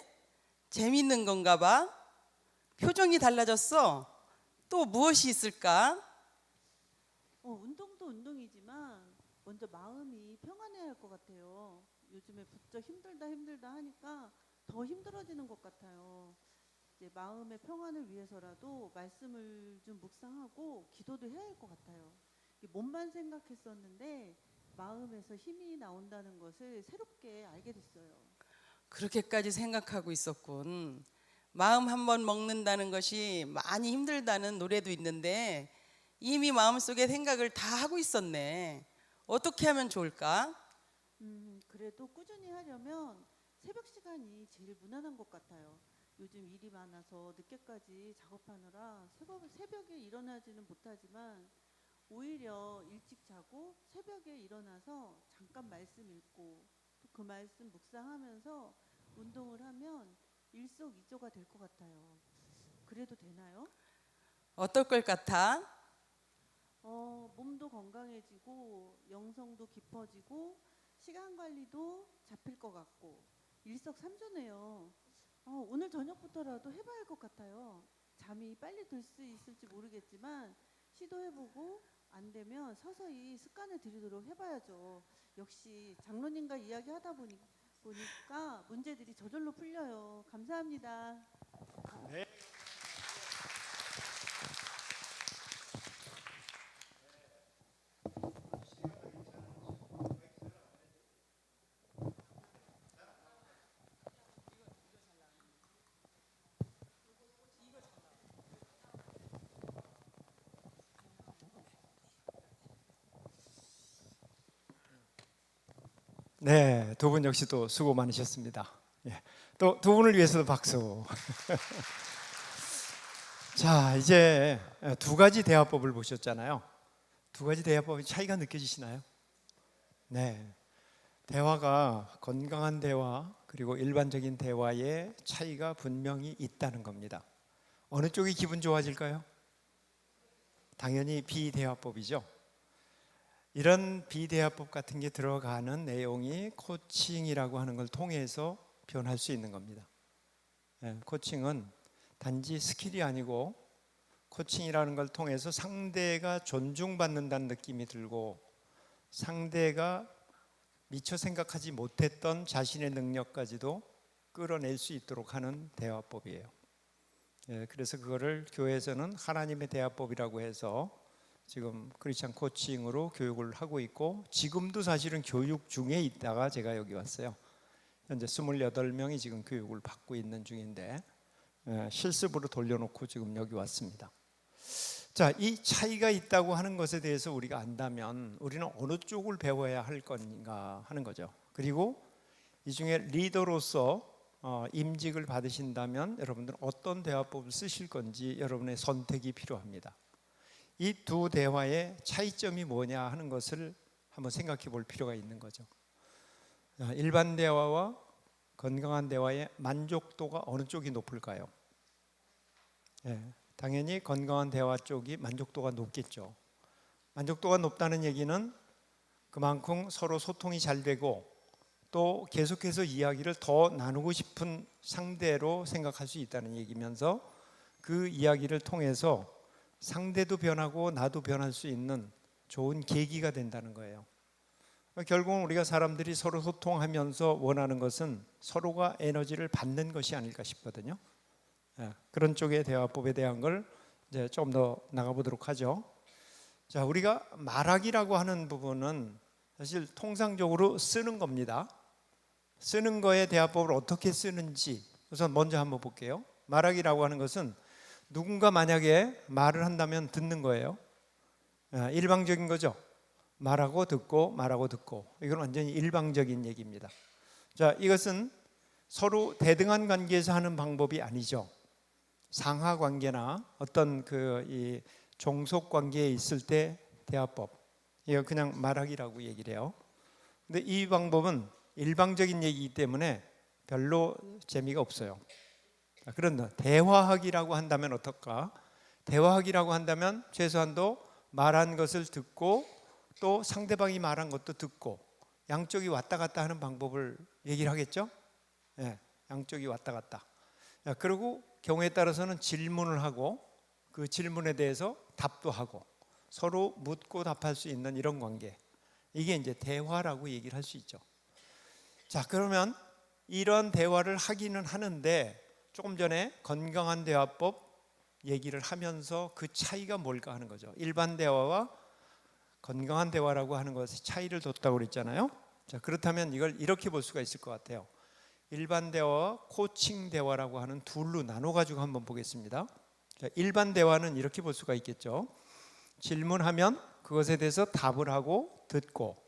재밌는 건가 봐. 표정이 달라졌어. 또 무엇이 있을까? 운동도 운동이지만 먼저 마음이 평안해야 할 것 같아요. 요즘에 부쩍 힘들다 하니까 더 힘들어지는 것 같아요. 이제 마음의 평안을 위해서라도 말씀을 좀 묵상하고 기도도 해야 할 것 같아요. 몸만 생각했었는데 마음에서 힘이 나온다는 것을 새롭게 알게 됐어요. 그렇게까지 생각하고 있었군. 마음 한번 먹는다는 것이 많이 힘들다는 노래도 있는데 이미 마음속에 생각을 다 하고 있었네. 어떻게 하면 좋을까? 그래도 꾸준히 하려면 새벽 시간이 제일 무난한 것 같아요. 요즘 일이 많아서 늦게까지 작업하느라 새벽에 일어나지는 못하지만 오히려 일찍 자고 새벽에 일어나서 잠깐 말씀 읽고 또 그 말씀 묵상하면서 운동을 하면 일석이조가 될 것 같아요. 그래도 되나요? 어떨 것 같아? 몸도 건강해지고 영성도 깊어지고 시간 관리도 잡힐 것 같고 일석삼조네요. 오늘 저녁부터라도 해봐야 할 것 같아요. 잠이 빨리 들 수 있을지 모르겠지만 시도해보고 안 되면 서서히 습관을 들이도록 해봐야죠. 역시 장로님과 이야기하다 보니까 문제들이 저절로 풀려요. 감사합니다. 네. 네, 두 분 역시 또 수고 많으셨습니다. 예, 또 두 분을 위해서도 박수. 자, 이제 두 가지 대화법을 보셨잖아요. 두 가지 대화법의 차이가 느껴지시나요? 네. 대화가 건강한 대화 그리고 일반적인 대화의 차이가 분명히 있다는 겁니다. 어느 쪽이 기분 좋아질까요? 당연히 비대화법이죠. 이런 비대화법 같은 게 들어가는 내용이 코칭이라고 하는 걸 통해서 표현할 수 있는 겁니다. 코칭은 단지 스킬이 아니고 코칭이라는 걸 통해서 상대가 존중받는다는 느낌이 들고 상대가 미처 생각하지 못했던 자신의 능력까지도 끌어낼 수 있도록 하는 대화법이에요. 그래서 그거를 교회에서는 하나님의 대화법이라고 해서 지금 크리스찬 코칭으로 교육을 하고 있고 지금도 사실은 교육 중에 있다가 제가 여기 왔어요. 현재 28명이 지금 교육을 받고 있는 중인데 실습으로 돌려놓고 지금 여기 왔습니다. 자, 이 차이가 있다고 하는 것에 대해서 우리가 안다면 우리는 어느 쪽을 배워야 할 건가 하는 거죠. 그리고 이 중에 리더로서 임직을 받으신다면 여러분들은 어떤 대화법을 쓰실 건지 여러분의 선택이 필요합니다. 이 두 대화의 차이점이 뭐냐 하는 것을 한번 생각해 볼 필요가 있는 거죠. 일반 대화와 건강한 대화의 만족도가 어느 쪽이 높을까요? 당연히 건강한 대화 쪽이 만족도가 높겠죠. 만족도가 높다는 얘기는 그만큼 서로 소통이 잘 되고 또 계속해서 이야기를 더 나누고 싶은 상대로 생각할 수 있다는 얘기면서 그 이야기를 통해서 상대도 변하고 나도 변할 수 있는 좋은 계기가 된다는 거예요. 결국은 우리가 사람들이 서로 소통하면서 원하는 것은 서로가 에너지를 받는 것이 아닐까 싶거든요. 그런 쪽의 대화법에 대한 걸 이제 좀 더 나가보도록 하죠. 자, 우리가 말하기라고 하는 부분은 사실 통상적으로 쓰는 겁니다. 쓰는 거에 대화법을 어떻게 쓰는지 우선 먼저 한번 볼게요. 말하기라고 하는 것은 누군가 만약에 말을 한다면 듣는 거예요. 일방적인 거죠. 말하고 듣고 말하고 듣고 이건 완전히 일방적인 얘기입니다. 자, 이것은 서로 대등한 관계에서 하는 방법이 아니죠. 상하 관계나 어떤 이 종속 관계에 있을 때 대화법 이거 그냥 말하기라고 얘기를 해요. 근데 이 방법은 일방적인 얘기이기 때문에 별로 재미가 없어요. 그런데 대화하기라고 한다면 어떨까? 대화하기라고 한다면 최소한도 말한 것을 듣고 또 상대방이 말한 것도 듣고 양쪽이 왔다 갔다 하는 방법을 얘기를 하겠죠? 양쪽이 왔다 갔다. 그리고 경우에 따라서는 질문을 하고 그 질문에 대해서 답도 하고 서로 묻고 답할 수 있는 이런 관계. 이게 이제 대화라고 얘기를 할 수 있죠. 자, 그러면 이런 대화를 하기는 하는데 조금 전에 건강한 대화법 얘기를 하면서 그 차이가 뭘까 하는 거죠. 일반 대화와 건강한 대화라고 하는 것의 차이를 뒀다고 그랬잖아요. 자, 그렇다면 이걸 이렇게 볼 수가 있을 것 같아요. 일반 대화와 코칭 대화라고 하는 둘로 나눠 가지고 한번 보겠습니다. 자, 일반 대화는 이렇게 볼 수가 있겠죠. 질문하면 그것에 대해서 답을 하고 듣고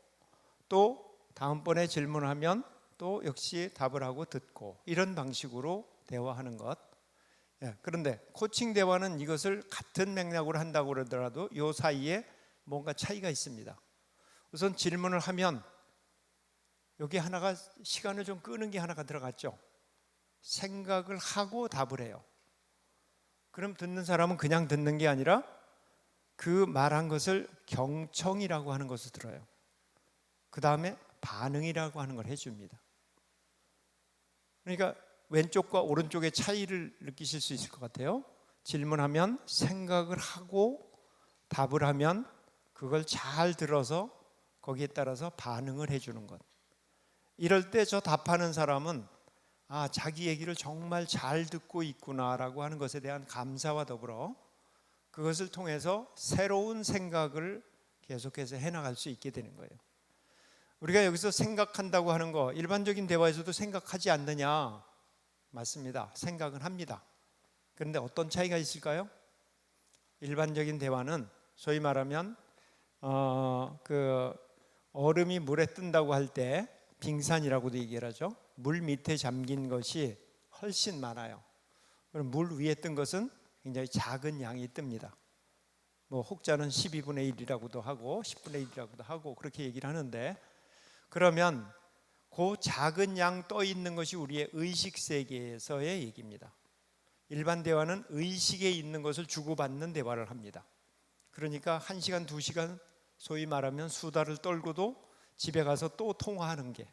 또 다음번에 질문하면 또 역시 답을 하고 듣고 이런 방식으로 대화하는 것. 그런데 코칭 대화는 이것을 같은 맥락으로 한다고 그러더라도 이 사이에 뭔가 차이가 있습니다. 우선 질문을 하면 여기 하나가 시간을 좀 끄는 게 하나가 들어갔죠. 생각을 하고 답을 해요. 그럼 듣는 사람은 그냥 듣는 게 아니라 그 말한 것을 경청이라고 하는 것을 들어요. 그 다음에 반응이라고 하는 걸 해줍니다. 그러니까 왼쪽과 오른쪽의 차이를 느끼실 수 있을 것 같아요. 질문하면 생각을 하고 답을 하면 그걸 잘 들어서 거기에 따라서 반응을 해주는 것. 이럴 때 저 답하는 사람은 자기 얘기를 정말 잘 듣고 있구나라고 하는 것에 대한 감사와 더불어 그것을 통해서 새로운 생각을 계속해서 해나갈 수 있게 되는 거예요. 우리가 여기서 생각한다고 하는 거 일반적인 대화에서도 생각하지 않느냐? 맞습니다. 생각은 합니다. 그런데 어떤 차이가 있을까요? 일반적인 대화는 소위 말하면 그 얼음이 물에 뜬다고 할 때 빙산이라고도 얘기를 하죠. 물 밑에 잠긴 것이 훨씬 많아요. 그럼 물 위에 뜬 것은 굉장히 작은 양이 뜹니다. 뭐 혹자는 12분의 1이라고도 하고 10분의 1이라고도 하고 그렇게 얘기를 하는데 그러면 그 작은 양 떠 있는 것이 우리의 의식 세계에서의 얘기입니다. 일반 대화는 의식에 있는 것을 주고받는 대화를 합니다. 그러니까 1시간, 2시간 소위 말하면 수다를 떨고도 집에 가서 또 통화하는 게,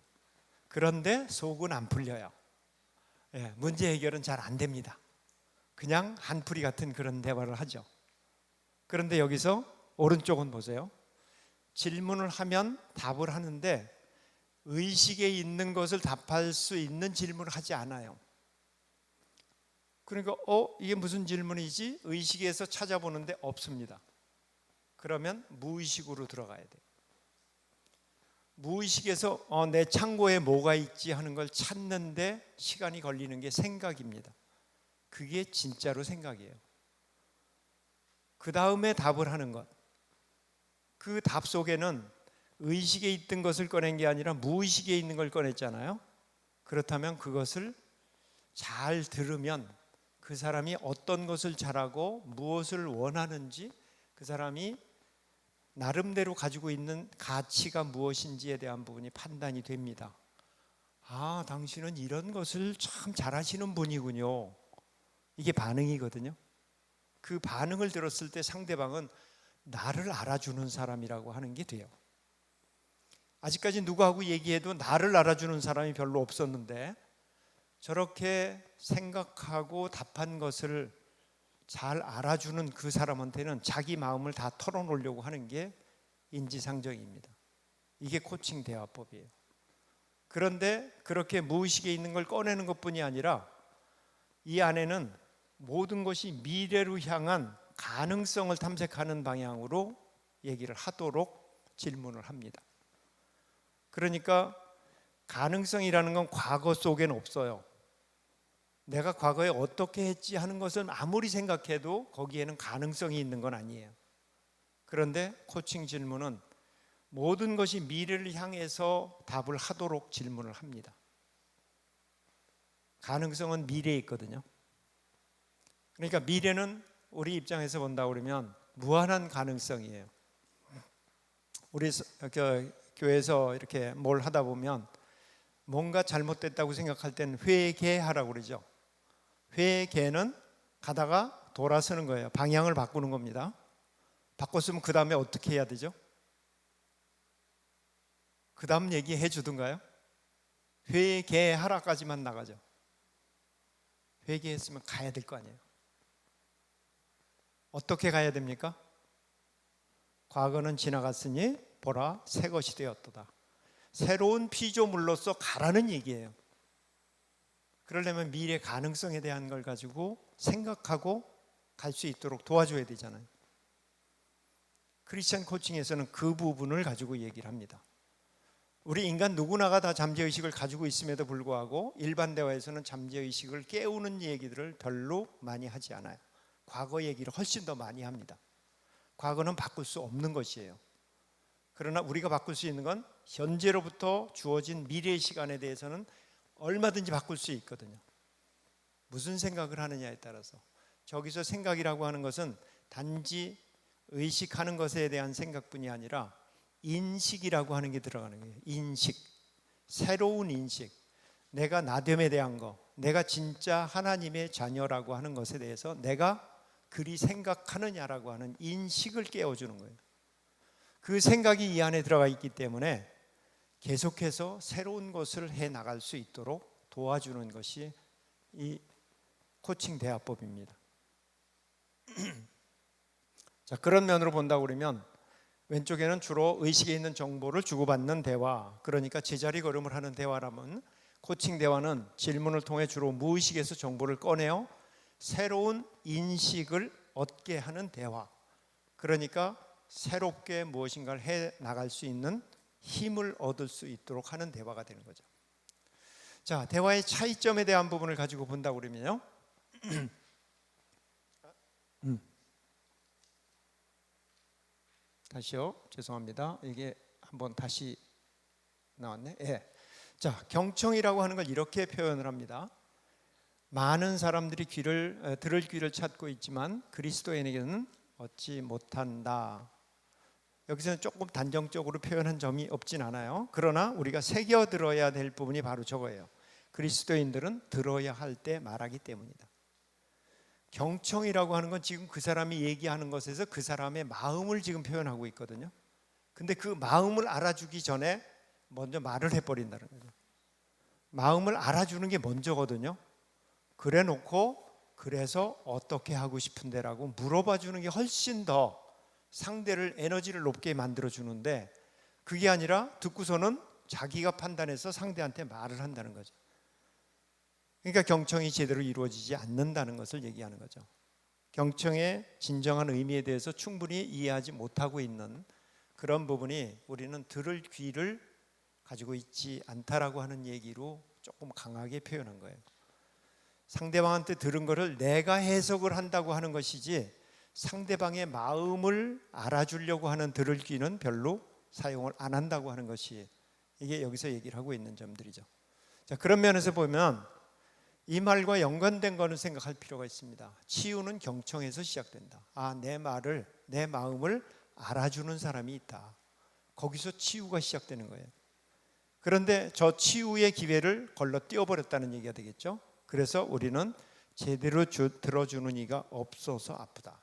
그런데 속은 안 풀려요. 예, 문제 해결은 잘 안 됩니다. 그냥 한풀이 같은 그런 대화를 하죠. 그런데 여기서 오른쪽은 보세요. 질문을 하면 답을 하는데 의식에 있는 것을 답할 수 있는 질문을 하지 않아요. 그러니까 이게 무슨 질문이지? 의식에서 찾아보는데 없습니다. 그러면 무의식으로 들어가야 돼요. 무의식에서 내 창고에 뭐가 있지 하는 걸 찾는데 시간이 걸리는 게 생각입니다. 그게 진짜로 생각이에요. 그 다음에 답을 하는 것. 그 답 속에는 의식에 있던 것을 꺼낸 게 아니라 무의식에 있는 걸 꺼냈잖아요. 그렇다면 그것을 잘 들으면 그 사람이 어떤 것을 잘하고 무엇을 원하는지, 그 사람이 나름대로 가지고 있는 가치가 무엇인지에 대한 부분이 판단이 됩니다. 아, 당신은 이런 것을 참 잘하시는 분이군요. 이게 반응이거든요. 그 반응을 들었을 때 상대방은 나를 알아주는 사람이라고 하는 게 돼요. 아직까지 누구하고 얘기해도 나를 알아주는 사람이 별로 없었는데 저렇게 생각하고 답한 것을 잘 알아주는 그 사람한테는 자기 마음을 다 털어놓으려고 하는 게 인지상정입니다. 이게 코칭 대화법이에요. 그런데 그렇게 무의식에 있는 걸 꺼내는 것뿐이 아니라 이 안에는 모든 것이 미래로 향한 가능성을 탐색하는 방향으로 얘기를 하도록 질문을 합니다. 그러니까 가능성이라는 건 과거 속에는 없어요. 내가 과거에 어떻게 했지 하는 것을 아무리 생각해도 거기에는 가능성이 있는 건 아니에요. 그런데 코칭 질문은 모든 것이 미래를 향해서 답을 하도록 질문을 합니다. 가능성은 미래에 있거든요. 그러니까 미래는 우리 입장에서 본다 그러면 무한한 가능성이에요. 우리 교회에서 이렇게 뭘 하다 보면 뭔가 잘못됐다고 생각할 땐 회개하라고 그러죠. 회개는 가다가 돌아서는 거예요. 방향을 바꾸는 겁니다. 바꿨으면 그 다음에 어떻게 해야 되죠? 그 다음 얘기해 주던가요? 회개하라까지만 나가죠. 회개했으면 가야 될 거 아니에요. 어떻게 가야 됩니까? 과거는 지나갔으니 보라 새 것이 되었도다. 새로운 피조물로서 가라는 얘기예요. 그러려면 미래 가능성에 대한 걸 가지고 생각하고 갈 수 있도록 도와줘야 되잖아요. 크리스천 코칭에서는 그 부분을 가지고 얘기를 합니다. 우리 인간 누구나가 다 잠재의식을 가지고 있음에도 불구하고 일반 대화에서는 잠재의식을 깨우는 얘기들을 별로 많이 하지 않아요. 과거 얘기를 훨씬 더 많이 합니다. 과거는 바꿀 수 없는 것이에요. 그러나 우리가 바꿀 수 있는 건 현재로부터 주어진 미래의 시간에 대해서는 얼마든지 바꿀 수 있거든요. 무슨 생각을 하느냐에 따라서. 저기서 생각이라고 하는 것은 단지 의식하는 것에 대한 생각뿐이 아니라 인식이라고 하는 게 들어가는 거예요. 인식, 새로운 인식, 내가 나됨에 대한 거, 내가 진짜 하나님의 자녀라고 하는 것에 대해서 내가 그리 생각하느냐라고 하는 인식을 깨워주는 거예요. 그 생각이 이 안에 들어가 있기 때문에 계속해서 새로운 것을 해 나갈 수 있도록 도와주는 것이 이 코칭 대화법입니다. 자, 그런 면으로 본다고 그러면 왼쪽에는 주로 의식에 있는 정보를 주고받는 대화, 그러니까 제자리 걸음을 하는 대화라면, 코칭 대화는 질문을 통해 주로 무의식에서 정보를 꺼내어 새로운 인식을 얻게 하는 대화, 그러니까 새롭게 무엇인가를 해 나갈 수 있는 힘을 얻을 수 있도록 하는 대화가 되는 거죠. 자, 대화의 차이점에 대한 부분을 가지고 본다고 그러면요. 다시요. 죄송합니다. 이게 한번 다시 나왔네. 예. 자, 경청이라고 하는 걸 이렇게 표현을 합니다. 많은 사람들이 들을 귀를 찾고 있지만 그리스도인에게는 얻지 못한다. 여기서는 조금 단정적으로 표현한 점이 없진 않아요. 그러나 우리가 새겨 들어야 될 부분이 바로 저거예요. 그리스도인들은 들어야 할 때 말하기 때문이다. 경청이라고 하는 건 지금 그 사람이 얘기하는 것에서 그 사람의 마음을 지금 표현하고 있거든요. 근데 그 마음을 알아주기 전에 먼저 말을 해버린다는 거죠. 마음을 알아주는 게 먼저거든요. 그래 놓고 그래서 어떻게 하고 싶은데라고 물어봐 주는 게 훨씬 더 상대를 에너지를 높게 만들어 주는데, 그게 아니라 듣고서는 자기가 판단해서 상대한테 말을 한다는 거죠. 그러니까 경청이 제대로 이루어지지 않는다는 것을 얘기하는 거죠. 경청의 진정한 의미에 대해서 충분히 이해하지 못하고 있는 그런 부분이 우리는 들을 귀를 가지고 있지 않다라고 하는 얘기로 조금 강하게 표현한 거예요. 상대방한테 들은 거를 내가 해석을 한다고 하는 것이지 상대방의 마음을 알아주려고 하는 들을 귀는 별로 사용을 안 한다고 하는 것이, 이게 여기서 얘기를 하고 있는 점들이죠. 자, 그런 면에서 보면 이 말과 연관된 거는 생각할 필요가 있습니다. 치유는 경청에서 시작된다. 내 말을, 내 마음을 알아주는 사람이 있다. 거기서 치유가 시작되는 거예요. 그런데 저 치유의 기회를 걸러뛰어버렸다는 얘기가 되겠죠. 그래서 우리는 제대로 들어주는 이가 없어서 아프다.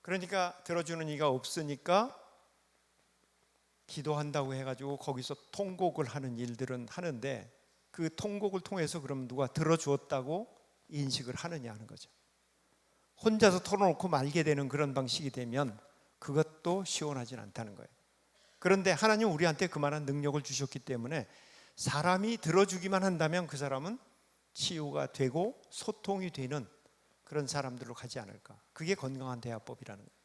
그러니까 들어주는 이가 없으니까 기도한다고 해가지고 거기서 통곡을 하는 일들은 하는데, 그 통곡을 통해서 그럼 누가 들어주었다고 인식을 하느냐 하는 거죠. 혼자서 털어놓고 말게 되는 그런 방식이 되면 그것도 시원하진 않다는 거예요. 그런데 하나님 우리한테 그만한 능력을 주셨기 때문에 사람이 들어주기만 한다면 그 사람은 치유가 되고 소통이 되는 그런 사람들로 가지 않을까. 그게 건강한 대화법이라는 거예요.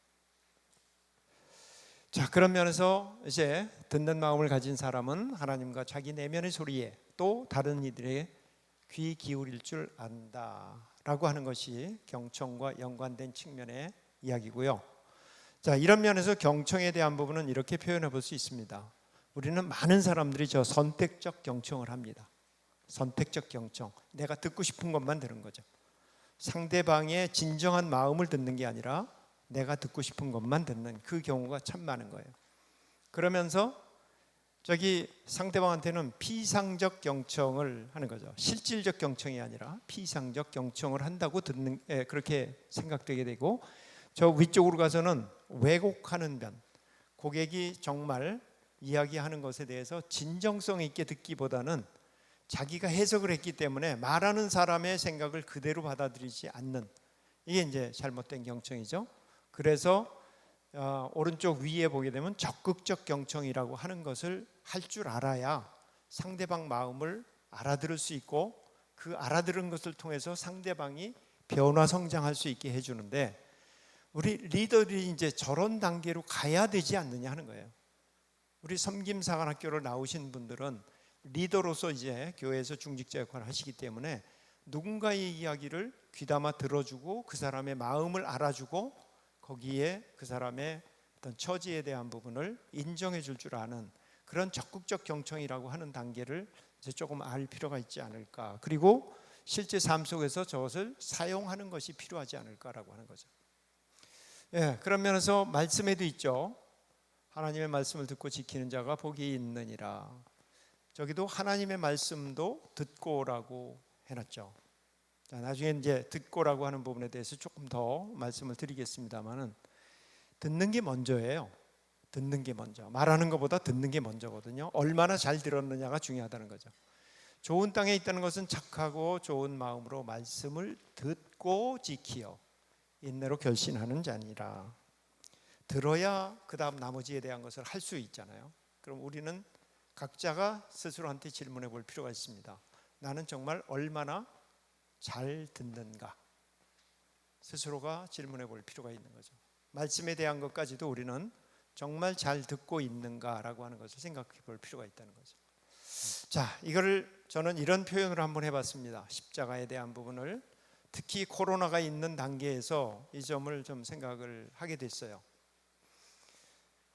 자, 그런 면에서 이제 듣는 마음을 가진 사람은 하나님과 자기 내면의 소리에 또 다른 이들의 귀 기울일 줄 안다라고 하는 것이 경청과 연관된 측면의 이야기고요. 자, 이런 면에서 경청에 대한 부분은 이렇게 표현해 볼 수 있습니다. 우리는 많은 사람들이 저 선택적 경청을 합니다. 선택적 경청, 내가 듣고 싶은 것만 듣는 거죠. 상대방의 진정한 마음을 듣는 게 아니라 내가 듣고 싶은 것만 듣는 그 경우가 참 많은 거예요. 그러면서 저기 상대방한테는 피상적 경청을 하는 거죠. 실질적 경청이 아니라 피상적 경청을 한다고 그렇게 생각되게 되고, 저 위쪽으로 가서는 왜곡하는 면, 고객이 정말 이야기하는 것에 대해서 진정성 있게 듣기보다는 자기가 해석을 했기 때문에 말하는 사람의 생각을 그대로 받아들이지 않는, 이게 이제 잘못된 경청이죠. 그래서 오른쪽 위에 보게 되면 적극적 경청이라고 하는 것을 할 줄 알아야 상대방 마음을 알아들을 수 있고, 그 알아들은 것을 통해서 상대방이 변화 성장할 수 있게 해주는데, 우리 리더들이 이제 저런 단계로 가야 되지 않느냐 하는 거예요. 우리 섬김사관학교를 나오신 분들은 리더로서 이제 교회에서 중직자 역할을 하시기 때문에 누군가의 이야기를 귀담아 들어주고 그 사람의 마음을 알아주고 거기에 그 사람의 어떤 처지에 대한 부분을 인정해 줄 아는 그런 적극적 경청이라고 하는 단계를 이제 조금 알 필요가 있지 않을까. 그리고 실제 삶 속에서 저것을 사용하는 것이 필요하지 않을까라고 하는 거죠. 예, 그런 면에서 말씀에도 있죠. 하나님의 말씀을 듣고 지키는 자가 복이 있느니라. 저기도 하나님의 말씀도 듣고라고 해놨죠. 자, 나중에 이제 듣고라고 하는 부분에 대해서 조금 더 말씀을 드리겠습니다만은, 듣는 게 먼저예요. 듣는 게 먼저. 말하는 것보다 듣는 게 먼저거든요. 얼마나 잘 들었느냐가 중요하다는 거죠. 좋은 땅에 있다는 것은 착하고 좋은 마음으로 말씀을 듣고 지키어 인내로 결신하는 자니라. 들어야 그 다음 나머지에 대한 것을 할 수 있잖아요. 그럼 우리는 각자가 스스로한테 질문해 볼 필요가 있습니다. 나는 정말 얼마나 잘 듣는가? 스스로가 질문해 볼 필요가 있는 거죠. 말씀에 대한 것까지도 우리는 정말 잘 듣고 있는가라고 하는 것을 생각해 볼 필요가 있다는 거죠. 자, 이거를 저는 이런 표현으로 한번 해봤습니다. 십자가에 대한 부분을, 특히 코로나가 있는 단계에서 이 점을 좀 생각을 하게 됐어요.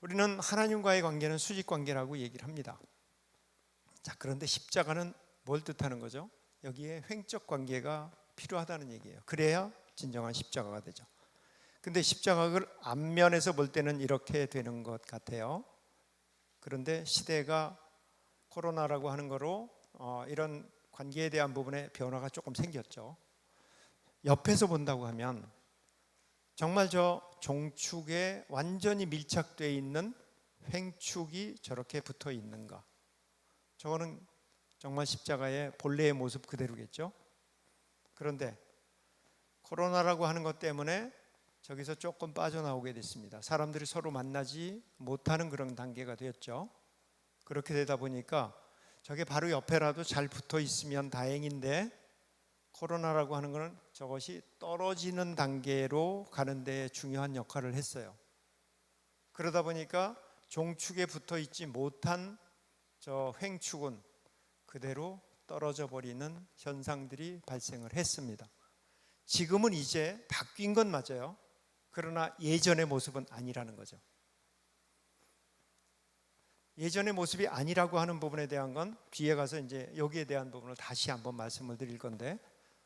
우리는 하나님과의 관계는 수직 관계라고 얘기를 합니다. 자, 그런데 십자가는 뭘 뜻하는 거죠? 여기에 횡적 관계가 필요하다는 얘기예요. 그래야 진정한 십자가가 되죠. 근데 십자가를 앞면에서 볼 때는 이렇게 되는 것 같아요. 그런데 시대가 코로나라고 하는 거로 이런 관계에 대한 부분에 변화가 조금 생겼죠. 옆에서 본다고 하면 정말 저 종축에 완전히 밀착되어 있는 횡축이 저렇게 붙어 있는가? 저거는 정말 십자가의 본래의 모습 그대로겠죠. 그런데 코로나라고 하는 것 때문에 저기서 조금 빠져나오게 됐습니다. 사람들이 서로 만나지 못하는 그런 단계가 되었죠. 그렇게 되다 보니까 저게 바로 옆에라도 잘 붙어 있으면 다행인데, 코로나라고 하는 것은 저것이 떨어지는 단계로 가는 데 중요한 역할을 했어요. 그러다 보니까 종축에 붙어 있지 못한 저 횡축은 그대로 떨어져 버리는 현상들이 발생을 했습니다. 지금은 이제 바뀐 건 맞아요. 그러나 예전의 모습은 아니라는 거죠. 예전의 모습이 아니라고 하는 부분에 대한 건 뒤에 가서 이제 여기에 대한 부분을 다시 한번 말씀을 드릴 건데,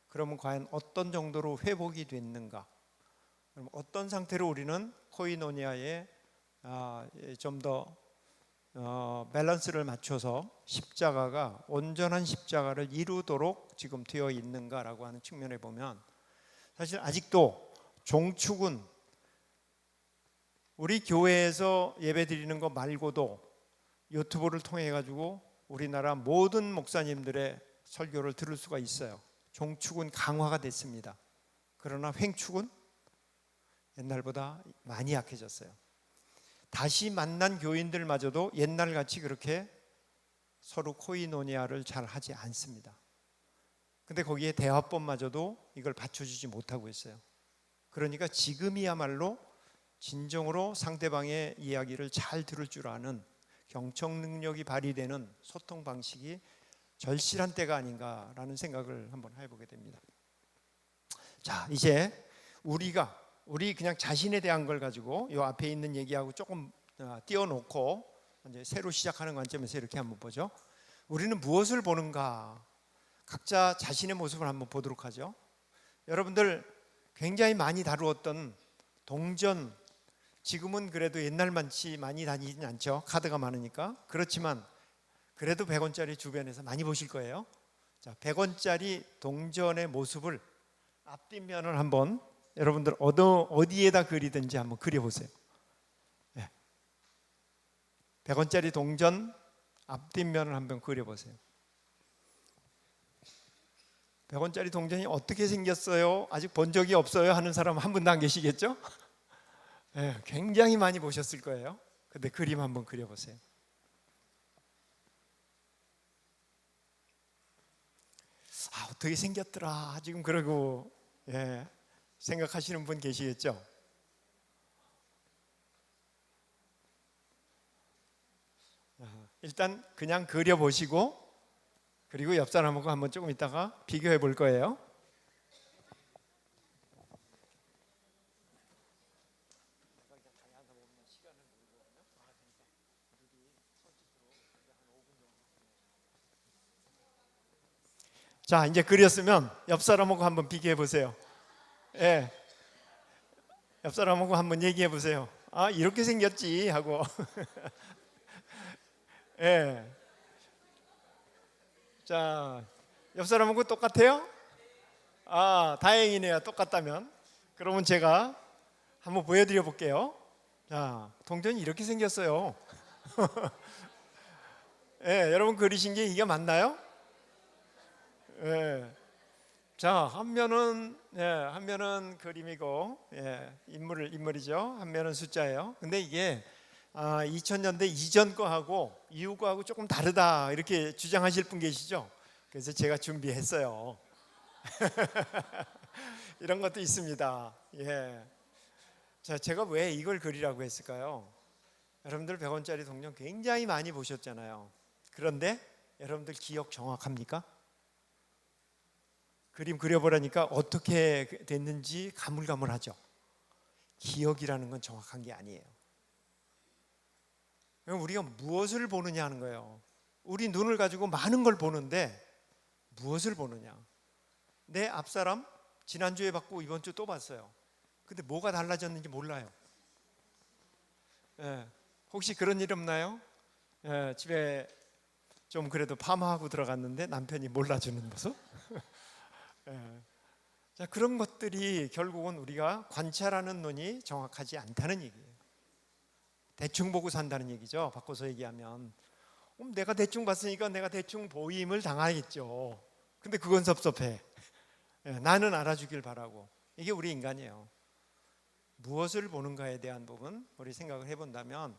그러면 과연 어떤 정도로 회복이 됐는가? 그럼 어떤 상태로 우리는 코이노니아에 좀 더 밸런스를 맞춰서 십자가가 온전한 십자가를 이루도록 지금 되어 있는가라고 하는 측면에 보면, 사실 아직도 종축은 우리 교회에서 예배 드리는 것 말고도 유튜브를 통해 가지고 우리나라 모든 목사님들의 설교를 들을 수가 있어요. 종축은 강화가 됐습니다. 그러나 횡축은 옛날보다 많이 약해졌어요. 다시 만난 교인들마저도 옛날같이 그렇게 서로 코이노니아를 잘 하지 않습니다. 근데 거기에 대화법마저도 이걸 받쳐주지 못하고 있어요. 그러니까 지금이야말로 진정으로 상대방의 이야기를 잘 들을 줄 아는 경청 능력이 발휘되는 소통 방식이 절실한 때가 아닌가라는 생각을 한번 해보게 됩니다. 자, 이제 우리 그냥 자신에 대한 걸 가지고 이 앞에 있는 얘기하고 조금 띄워놓고 이제 새로 시작하는 관점에서 이렇게 한번 보죠. 우리는 무엇을 보는가? 각자 자신의 모습을 한번 보도록 하죠. 여러분들 굉장히 많이 다루었던 동전, 지금은 그래도 옛날만치 많이 다니진 않죠. 카드가 많으니까. 그렇지만 그래도 100원짜리 주변에서 많이 보실 거예요. 자, 100원짜리 동전의 모습을 앞뒷면을 한번 여러분들 어디에다 그리든지 한번 그려보세요. 네. 100원짜리 동전 앞뒷면을 한번 그려보세요. 100원짜리 동전이 어떻게 생겼어요? 아직 본 적이 없어요 하는 사람 한 분도 안 계시겠죠? 네, 굉장히 많이 보셨을 거예요. 근데 그림 한번 그려보세요. 어떻게 생겼더라 지금 그러고 생각하시는 분 계시겠죠? 일단 그냥 그려보시고, 그리고 옆 사람하고 한번 조금 이따가 비교해 볼 거예요. 자, 이제 그렸으면 옆 사람하고 한번 비교해 보세요. 예. 옆 사람하고 한번 얘기해 보세요. 이렇게 생겼지 하고. 예. 자, 옆 사람하고 똑같아요? 다행이네요. 똑같다면. 그러면 제가 한번 보여드려 볼게요. 자, 동전이 이렇게 생겼어요. 예, 여러분 그리신 게 이게 맞나요? 예. 자, 한 면은 그림이고, 인물이죠. 한 면은 숫자예요. 근데 이게 2000년대 이전 거하고 이후 거하고 조금 다르다 이렇게 주장하실 분 계시죠? 그래서 제가 준비했어요. 이런 것도 있습니다. 자, 제가 왜 이걸 그리라고 했을까요? 여러분들 100원짜리 동전 굉장히 많이 보셨잖아요. 그런데 여러분들 기억 정확합니까? 그림 그려보라니까 어떻게 됐는지 가물가물하죠. 기억이라는 건 정확한 게 아니에요. 우리가 무엇을 보느냐 하는 거예요. 우리 눈을 가지고 많은 걸 보는데 무엇을 보느냐. 내 앞사람 지난주에 봤고 이번 주 또 봤어요. 근데 뭐가 달라졌는지 몰라요. 예, 혹시 그런 일 없나요? 예, 집에 좀 그래도 파마하고 들어갔는데 남편이 몰라주는 모습. 예. 자, 그런 것들이 결국은 우리가 관찰하는 눈이 정확하지 않다는 얘기예요. 대충 보고 산다는 얘기죠. 바꿔서 얘기하면 내가 대충 봤으니까 내가 대충 보임을 당하겠죠. 근데 그건 섭섭해. 예, 나는 알아주길 바라고. 이게 우리 인간이에요. 무엇을 보는가에 대한 부분 우리 생각을 해본다면,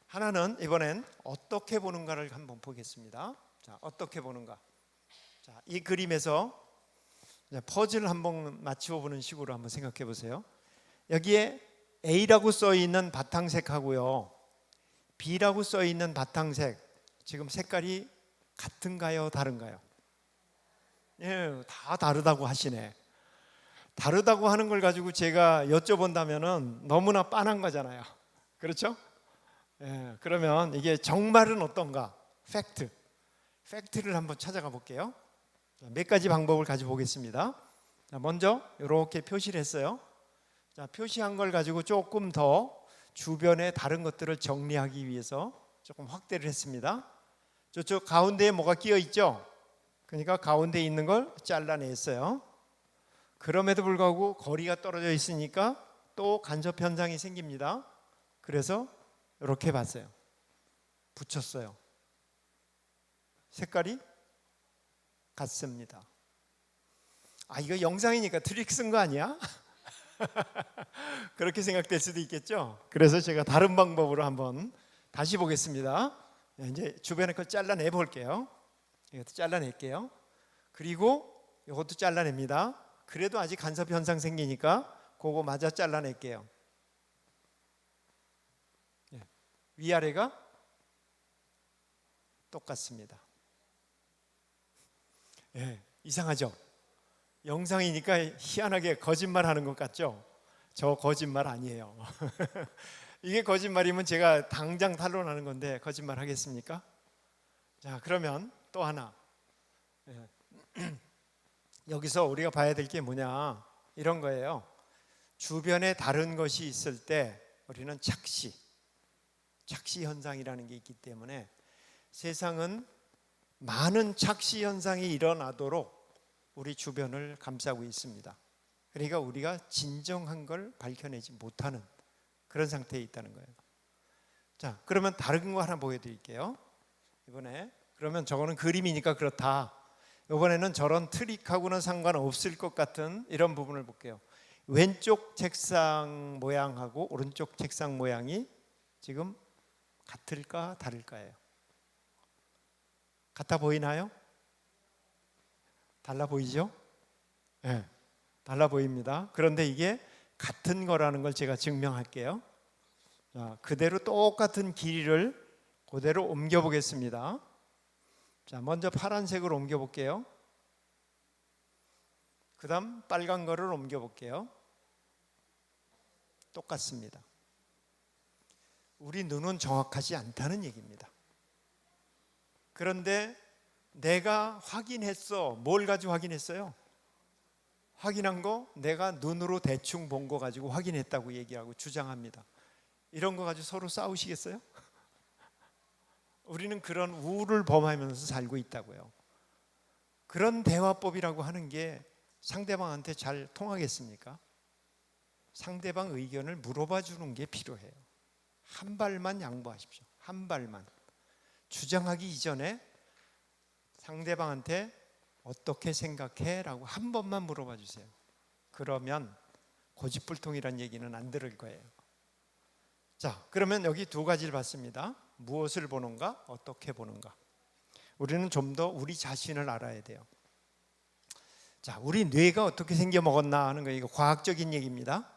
하나는 이번엔 어떻게 보는가를 한번 보겠습니다. 자, 어떻게 보는가. 자, 이 그림에서 퍼즐 한번 맞추어 보는 식으로 한번 생각해 보세요. 여기에 A라고 써 있는 바탕색하고요, B라고 써 있는 바탕색, 지금 색깔이 같은가요, 다른가요? 예, 다 다르다고 하시네. 다르다고 하는 걸 가지고 제가 여쭤본다면은 너무나 빤한 거잖아요. 그렇죠? 예, 그러면 이게 정말은 어떤가? 팩트를 한번 찾아가 볼게요. 몇 가지 방법을 가지고 보겠습니다. 자, 먼저 이렇게 표시를 했어요. 자, 표시한 걸 가지고 조금 더 주변에 다른 것들을 정리하기 위해서 조금 확대를 했습니다. 저쪽 가운데에 뭐가 끼어 있죠? 그러니까 가운데에 있는 걸 잘라냈어요. 그럼에도 불구하고 거리가 떨어져 있으니까 또 간접 현상이 생깁니다. 그래서 이렇게 봤어요. 붙였어요. 색깔이 같습니다. 아, 이거 영상이니까 트릭 쓴 거 아니야? 그렇게 생각될 수도 있겠죠. 그래서 제가 다른 방법으로 한번 다시 보겠습니다. 이제 주변에 걸 잘라내 볼게요. 이것도 잘라낼게요. 그리고 이것도 잘라냅니다. 그래도 아직 간섭 현상 생기니까 그거 마저 잘라낼게요. 위아래가 똑같습니다. 예, 이상하죠? 영상이니까 희한하게 거짓말하는 것 같죠? 저 거짓말 아니에요. 이게 거짓말이면 제가 당장 탄론하는 건데 거짓말 하겠습니까? 자, 그러면 또 하나. 예. 여기서 우리가 봐야 될 게 뭐냐, 이런 거예요. 주변에 다른 것이 있을 때 우리는 착시 현상이라는 게 있기 때문에 세상은 많은 착시 현상이 일어나도록 우리 주변을 감싸고 있습니다. 그러니까 우리가 진정한 걸 밝혀내지 못하는 그런 상태에 있다는 거예요. 자, 그러면 다른 거 하나 보여드릴게요. 이번에 그러면 저거는 그림이니까 그렇다. 이번에는 저런 트릭하고는 상관없을 것 같은 이런 부분을 볼게요. 왼쪽 책상 모양하고 오른쪽 책상 모양이 지금 같을까 다를까예요? 같아 보이나요? 달라 보이죠? 네, 달라 보입니다. 그런데 이게 같은 거라는 걸 제가 증명할게요. 자, 그대로 똑같은 길이를 그대로 옮겨 보겠습니다. 자, 먼저 파란색으로 옮겨 볼게요. 그 다음 빨간 거를 옮겨 볼게요. 똑같습니다. 우리 눈은 정확하지 않다는 얘기입니다. 그런데 내가 확인했어. 뭘 가지고 확인했어요? 확인한 거 내가 눈으로 대충 본 거 가지고 확인했다고 얘기하고 주장합니다. 이런 거 가지고 서로 싸우시겠어요? 우리는 그런 우를 범하면서 살고 있다고요. 그런 대화법이라고 하는 게 상대방한테 잘 통하겠습니까? 상대방 의견을 물어봐 주는 게 필요해요. 한 발만 양보하십시오. 한 발만. 주장하기 이전에 상대방한테 어떻게 생각해? 라고 한 번만 물어봐 주세요. 그러면 고집불통이란 얘기는 안 들을 거예요. 자, 그러면 여기 두 가지를 봤습니다. 무엇을 보는가? 어떻게 보는가? 우리는 좀 더 우리 자신을 알아야 돼요. 자, 우리 뇌가 어떻게 생겨 먹었나 하는 거, 이거 과학적인 얘기입니다.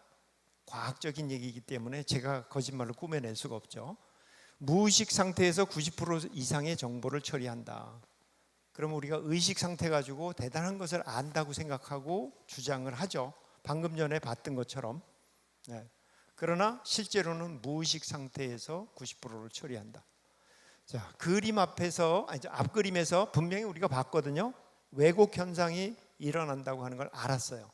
과학적인 얘기이기 때문에 제가 거짓말로 꾸며낼 수가 없죠. 무의식 상태에서 90% 이상의 정보를 처리한다. 그럼 우리가 의식 상태 가지고 대단한 것을 안다고 생각하고 주장을 하죠. 방금 전에 봤던 것처럼. 네. 그러나 실제로는 무의식 상태에서 90%를 처리한다. 자, 그림 앞에서, 앞 그림에서 분명히 우리가 봤거든요. 왜곡 현상이 일어난다고 하는 걸 알았어요.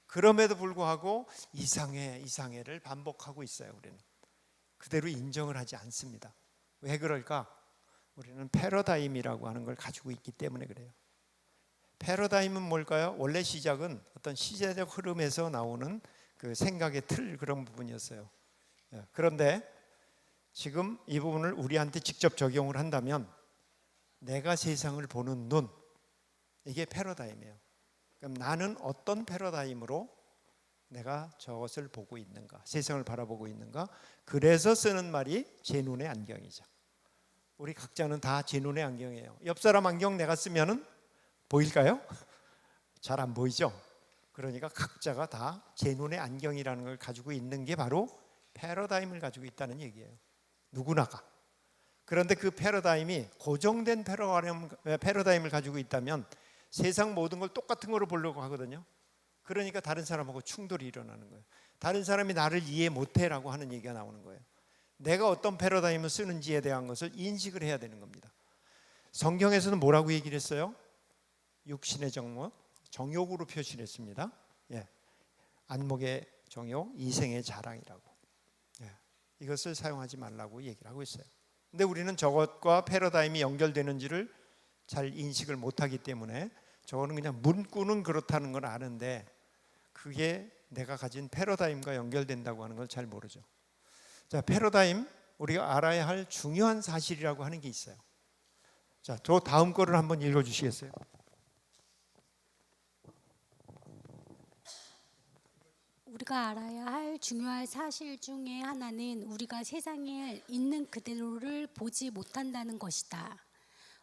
그럼에도 불구하고 이상해를 반복하고 있어요. 우리는 그대로 인정을 하지 않습니다. 왜 그럴까? 우리는 패러다임이라고 하는 걸 가지고 있기 때문에 그래요. 패러다임은 뭘까요? 원래 시작은 어떤 시제적 흐름에서 나오는 그 생각의 틀, 그런 부분이었어요. 그런데 지금 이 부분을 우리한테 직접 적용을 한다면 내가 세상을 보는 눈, 이게 패러다임이에요. 그럼 나는 어떤 패러다임으로 내가 저것을 보고 있는가, 세상을 바라보고 있는가. 그래서 쓰는 말이 제 눈의 안경이죠. 우리 각자는 다 제 눈의 안경이에요. 옆 사람 안경 내가 쓰면은 보일까요? 잘 안 보이죠? 그러니까 각자가 다 제 눈의 안경이라는 걸 가지고 있는 게 바로 패러다임을 가지고 있다는 얘기예요. 누구나가. 그런데 그 패러다임이 고정된 패러다임을 가지고 있다면 세상 모든 걸 똑같은 거로 보려고 하거든요. 그러니까 다른 사람하고 충돌이 일어나는 거예요. 다른 사람이 나를 이해 못해라고 하는 얘기가 나오는 거예요. 내가 어떤 패러다임을 쓰는지에 대한 것을 인식을 해야 되는 겁니다. 성경에서는 뭐라고 얘기를 했어요? 육신의 정욕으로 표시했습니다. 안목의 정욕, 이생의 자랑이라고. 이것을 사용하지 말라고 얘기를 하고 있어요. 근데 우리는 저것과 패러다임이 연결되는지를 잘 인식을 못하기 때문에 저거는 그냥 문구는 그렇다는 걸 아는데 그게 내가 가진 패러다임과 연결된다고 하는 걸 잘 모르죠. 자, 패러다임, 우리가 알아야 할 중요한 사실이라고 하는 게 있어요. 자, 저 다음 거를 한번 읽어주시겠어요? 우리가 알아야 할 중요한 사실 중에 하나는 우리가 세상에 있는 그대로를 보지 못한다는 것이다.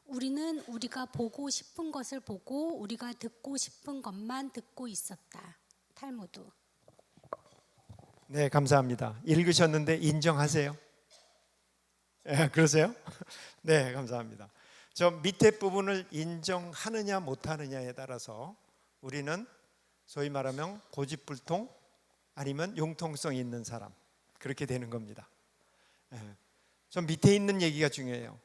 우리는 우리가 보고 싶은 것을 보고 우리가 듣고 싶은 것만 듣고 있었다. 탈무드. 네, 감사합니다. 읽으셨는데 인정하세요? 그러세요? 네, 감사합니다. 저 밑에 부분을 인정하느냐 못하느냐에 따라서 우리는 소위 말하면 고집불통 아니면 융통성 있는 사람, 그렇게 되는 겁니다. 저 밑에 있는 얘기가 중요해요.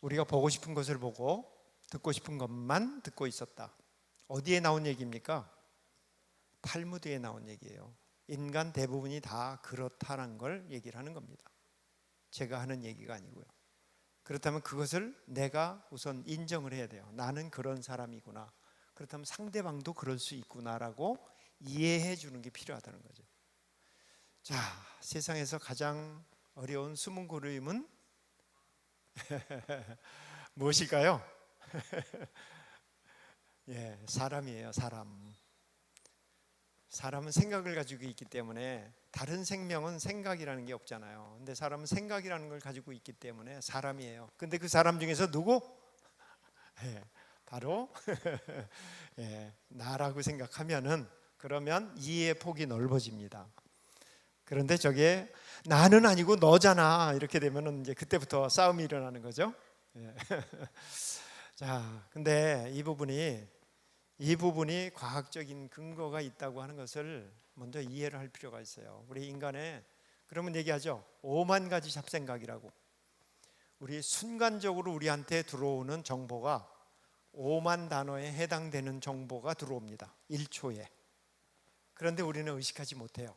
우리가 보고 싶은 것을 보고 듣고 싶은 것만 듣고 있었다. 어디에 나온 얘기입니까? 탈무드에 나온 얘기예요. 인간 대부분이 다 그렇다는 걸 얘기를 하는 겁니다. 제가 하는 얘기가 아니고요. 그렇다면 그것을 내가 우선 인정을 해야 돼요. 나는 그런 사람이구나. 그렇다면 상대방도 그럴 수 있구나라고 이해해 주는 게 필요하다는 거죠. 자, 세상에서 가장 어려운 숨은 고름은 무엇일까요? 사람이에요. 사람은 생각을 가지고 있기 때문에 다른 생명은 생각이라는 게 없잖아요. 근데 사람은 생각이라는 걸 가지고 있기 때문에 사람이에요. 근데 그 사람 중에서 누구? 바로 나라고 생각하면은 그러면 이해의 폭이 넓어집니다. 그런데 저게 나는 아니고 너잖아 이렇게 되면은 이제 그때부터 싸움이 일어나는 거죠. 자, 근데 이 부분이 과학적인 근거가 있다고 하는 것을 먼저 이해를 할 필요가 있어요. 우리 인간의 그러면 얘기하죠. 5만 가지 잡생각이라고. 우리 순간적으로 우리한테 들어오는 정보가 5만 단어에 해당되는 정보가 들어옵니다. 1초에. 그런데 우리는 의식하지 못해요.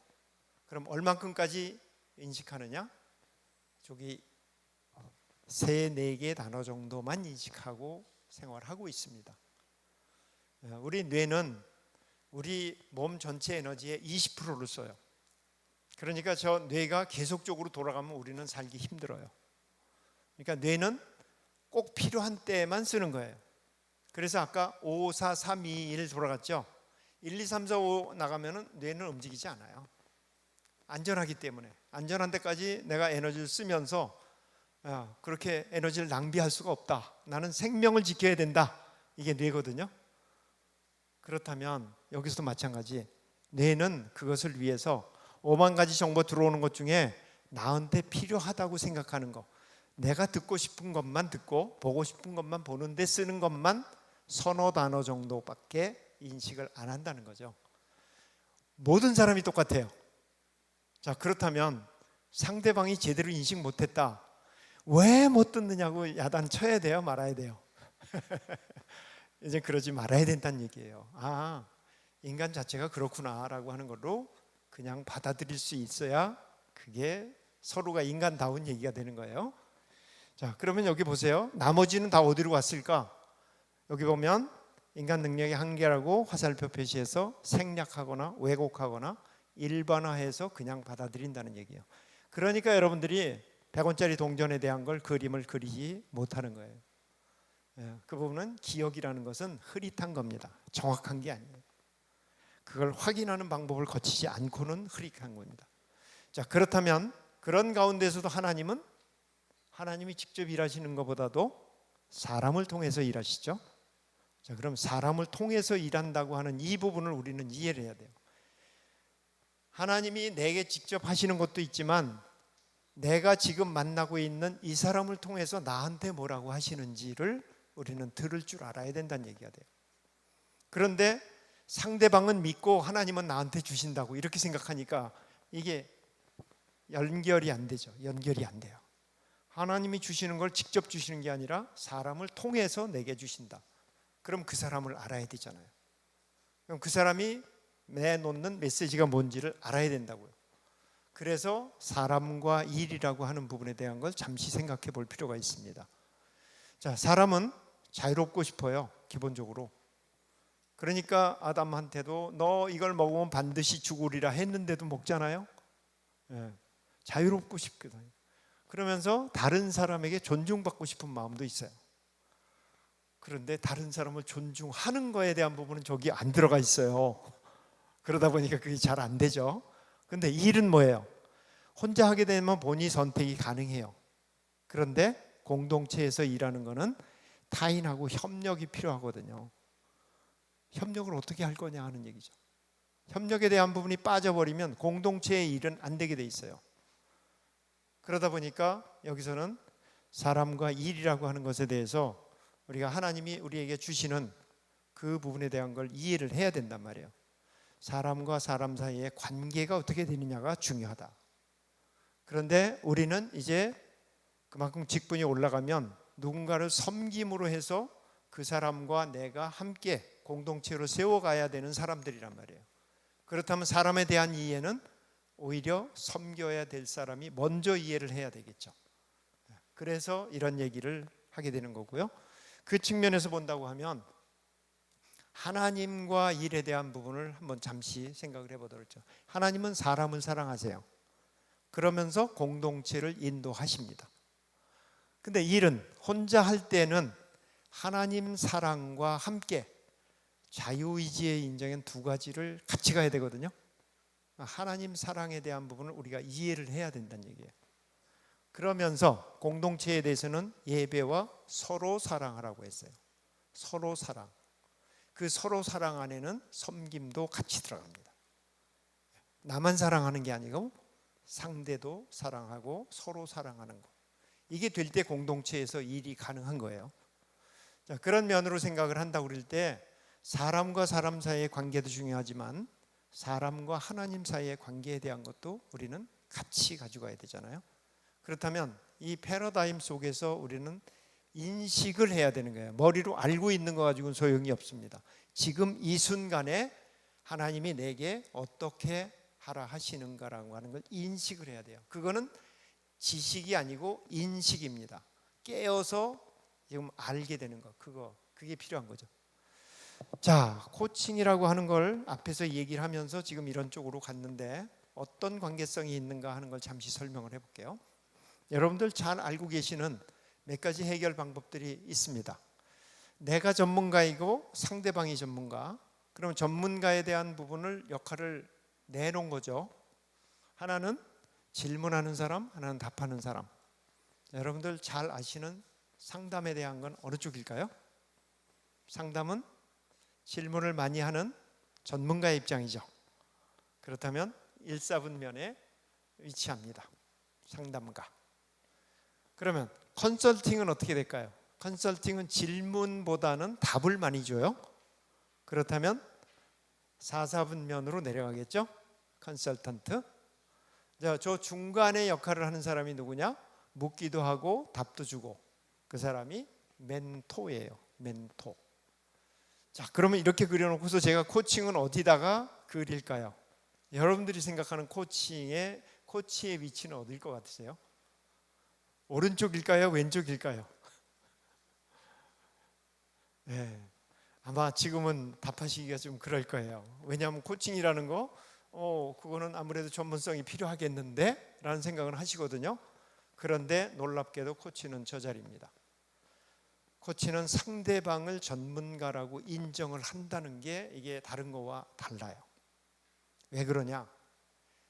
그럼 얼만큼까지 인식하느냐? 저기 3-4개 단어 정도만 인식하고 생활하고 있습니다. 우리 뇌는 우리 몸 전체 에너지의 20%를 써요. 그러니까 저 뇌가 계속적으로 돌아가면 우리는 살기 힘들어요. 그러니까 뇌는 꼭 필요한 때만 쓰는 거예요. 그래서 아까 5, 4, 3, 2, 1 돌아갔죠. 1, 2, 3, 4, 5 나가면은 뇌는 움직이지 않아요. 안전하기 때문에. 안전한 데까지 내가 에너지를 쓰면서 그렇게 에너지를 낭비할 수가 없다. 나는 생명을 지켜야 된다. 이게 뇌거든요. 그렇다면 여기서도 마찬가지. 뇌는 그것을 위해서 5만 가지 정보 들어오는 것 중에 나한테 필요하다고 생각하는 거, 내가 듣고 싶은 것만 듣고 보고 싶은 것만 보는데 쓰는 것만 서너 단어 정도밖에 인식을 안 한다는 거죠. 모든 사람이 똑같아요. 자, 그렇다면 상대방이 제대로 인식 못했다. 왜 못 듣느냐고 야단 쳐야 돼요? 말아야 돼요? 이제 그러지 말아야 된다는 얘기예요. 인간 자체가 그렇구나라고 하는 걸로 그냥 받아들일 수 있어야 그게 서로가 인간다운 얘기가 되는 거예요. 자, 그러면 여기 보세요. 나머지는 다 어디로 갔을까? 여기 보면 인간 능력의 한계라고 화살표 표시해서 생략하거나 왜곡하거나 일반화해서 그냥 받아들인다는 얘기예요. 그러니까 여러분들이 100원짜리 동전에 대한 걸 그림을 그리지 못하는 거예요. 그 부분은 기억이라는 것은 흐릿한 겁니다. 정확한 게 아니에요. 그걸 확인하는 방법을 거치지 않고는 흐릿한 겁니다. 자, 그렇다면 그런 가운데서도 하나님이 직접 일하시는 것보다도 사람을 통해서 일하시죠. 자, 그럼 사람을 통해서 일한다고 하는 이 부분을 우리는 이해를 해야 돼요. 하나님이 내게 직접 하시는 것도 있지만 내가 지금 만나고 있는 이 사람을 통해서 나한테 뭐라고 하시는지를 우리는 들을 줄 알아야 된다는 얘기가 돼요. 그런데 상대방은 믿고 하나님은 나한테 주신다고 이렇게 생각하니까 이게 연결이 안 되죠. 연결이 안 돼요. 하나님이 주시는 걸 직접 주시는 게 아니라 사람을 통해서 내게 주신다. 그럼 그 사람을 알아야 되잖아요. 그럼 그 사람이 내놓는 메시지가 뭔지를 알아야 된다고요. 그래서 사람과 일이라고 하는 부분에 대한 걸 잠시 생각해 볼 필요가 있습니다. 자, 사람은 자유롭고 싶어요. 기본적으로. 그러니까 아담한테도 너 이걸 먹으면 반드시 죽으리라 했는데도 먹잖아요. 자유롭고 싶거든요. 그러면서 다른 사람에게 존중받고 싶은 마음도 있어요. 그런데 다른 사람을 존중하는 거에 대한 부분은 저기 안 들어가 있어요. 그러다 보니까 그게 잘 안 되죠. 근데 일은 뭐예요? 혼자 하게 되면 본인 선택이 가능해요. 그런데 공동체에서 일하는 거는 타인하고 협력이 필요하거든요. 협력을 어떻게 할 거냐 하는 얘기죠. 협력에 대한 부분이 빠져버리면 공동체의 일은 안 되게 돼 있어요. 그러다 보니까 여기서는 사람과 일이라고 하는 것에 대해서 우리가 하나님이 우리에게 주시는 그 부분에 대한 걸 이해를 해야 된단 말이에요. 사람과 사람 사이의 관계가 어떻게 되느냐가 중요하다. 그런데 우리는 이제 그만큼 직분이 올라가면 누군가를 섬김으로 해서 그 사람과 내가 함께 공동체로 세워가야 되는 사람들이란 말이에요. 그렇다면 사람에 대한 이해는 오히려 섬겨야 될 사람이 먼저 이해를 해야 되겠죠. 그래서 이런 얘기를 하게 되는 거고요. 그 측면에서 본다고 하면 하나님과 일에 대한 부분을 한번 잠시 생각을 해보도록 하죠. 하나님은 사람을 사랑하세요. 그러면서 공동체를 인도하십니다. 근데 일은 혼자 할 때는 하나님 사랑과 함께 자유의지의 인정인 두 가지를 같이 가야 되거든요. 하나님 사랑에 대한 부분을 우리가 이해를 해야 된다는 얘기예요. 그러면서 공동체에 대해서는 예배와 서로 사랑하라고 했어요. 서로 사랑. 그 서로 사랑 안에는 섬김도 같이 들어갑니다. 나만 사랑하는 게 아니고 상대도 사랑하고 서로 사랑하는 것. 이게 될 때 공동체에서 일이 가능한 거예요. 자, 그런 면으로 생각을 한다고 그럴 때 사람과 사람 사이의 관계도 중요하지만 사람과 하나님 사이의 관계에 대한 것도 우리는 같이 가져가야 되잖아요. 그렇다면 이 패러다임 속에서 우리는 인식을 해야 되는 거예요. 머리로 알고 있는 거 가지고는 소용이 없습니다. 지금 이 순간에 하나님이 내게 어떻게 하라 하시는가라고 하는 걸 인식을 해야 돼요. 그거는 지식이 아니고 인식입니다. 깨어서 지금 알게 되는 거, 그게 필요한 거죠. 자, 코칭이라고 하는 걸 앞에서 얘기를 하면서 지금 이런 쪽으로 갔는데 어떤 관계성이 있는가 하는 걸 잠시 설명을 해볼게요. 여러분들 잘 알고 계시는 몇 가지 해결 방법들이 있습니다. 내가 전문가이고 상대방이 전문가. 그럼 전문가에 대한 부분을 역할을 내놓은 거죠. 하나는 질문하는 사람, 하나는 답하는 사람. 여러분들 잘 아시는 상담에 대한 건 어느 쪽일까요? 상담은 질문을 많이 하는 전문가의 입장이죠. 그렇다면 일사분면에 위치합니다. 상담가. 그러면 컨설팅은 어떻게 될까요? 컨설팅은 질문보다는 답을 많이 줘요. 그렇다면 사사분면으로 내려가겠죠. 컨설턴트. 저 중간에 역할을 하는 사람이 누구냐? 묻기도 하고 답도 주고 그 사람이 멘토예요. 멘토. 자, 그러면 이렇게 그려놓고서 제가 코칭은 어디다가 그릴까요? 여러분들이 생각하는 코치의 위치는 어딜 것 같으세요? 오른쪽일까요? 왼쪽일까요? 네, 아마 지금은 답하시기가 좀 그럴 거예요. 왜냐하면 코칭이라는 거 그거는 아무래도 전문성이 필요하겠는데 라는 생각을 하시거든요. 그런데 놀랍게도 코치는 저 자리입니다. 코치는 상대방을 전문가라고 인정을 한다는 게 이게 다른 거와 달라요. 왜 그러냐?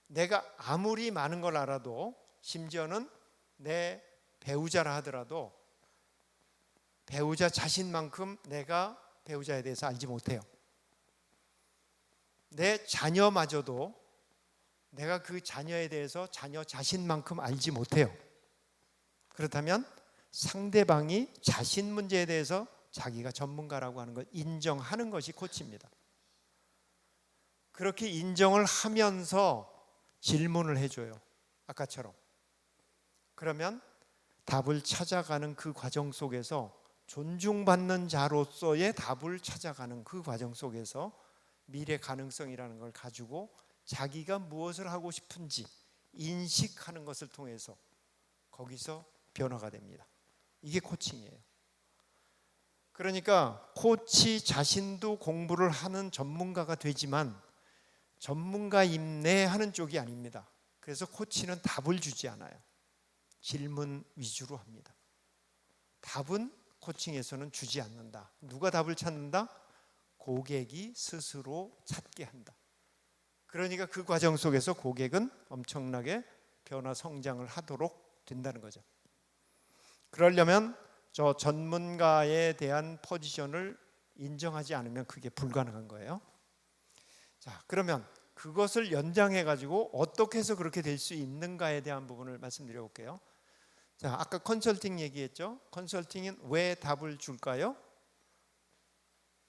내가 아무리 많은 걸 알아도, 심지어는 내 배우자라 하더라도 배우자 자신만큼 내가 배우자에 대해서 알지 못해요. 내 자녀마저도 내가 그 자녀에 대해서 자녀 자신만큼 알지 못해요. 그렇다면 상대방이 자신 문제에 대해서 자기가 전문가라고 하는 걸 인정하는 것이 코치입니다. 그렇게 인정을 하면서 질문을 해줘요. 아까처럼. 그러면 답을 찾아가는 그 과정 속에서, 존중받는 자로서의 답을 찾아가는 그 과정 속에서 미래 가능성이라는 걸 가지고 자기가 무엇을 하고 싶은지 인식하는 것을 통해서 거기서 변화가 됩니다. 이게 코칭이에요. 그러니까 코치 자신도 공부를 하는 전문가가 되지만 전문가임내 하는 쪽이 아닙니다. 그래서 코치는 답을 주지 않아요. 질문 위주로 합니다. 답은 코칭에서는 주지 않는다. 누가 답을 찾는다? 고객이 스스로 찾게 한다. 그러니까 그 과정 속에서 고객은 엄청나게 변화 성장을 하도록 된다는 거죠. 그러려면 저 전문가에 대한 포지션을 인정하지 않으면 그게 불가능한 거예요. 자, 그러면 그것을 연장해 가지고 어떻게 해서 그렇게 될 수 있는가에 대한 부분을 말씀드려 볼게요. 자, 아까 컨설팅 얘기했죠. 컨설팅은 왜 답을 줄까요?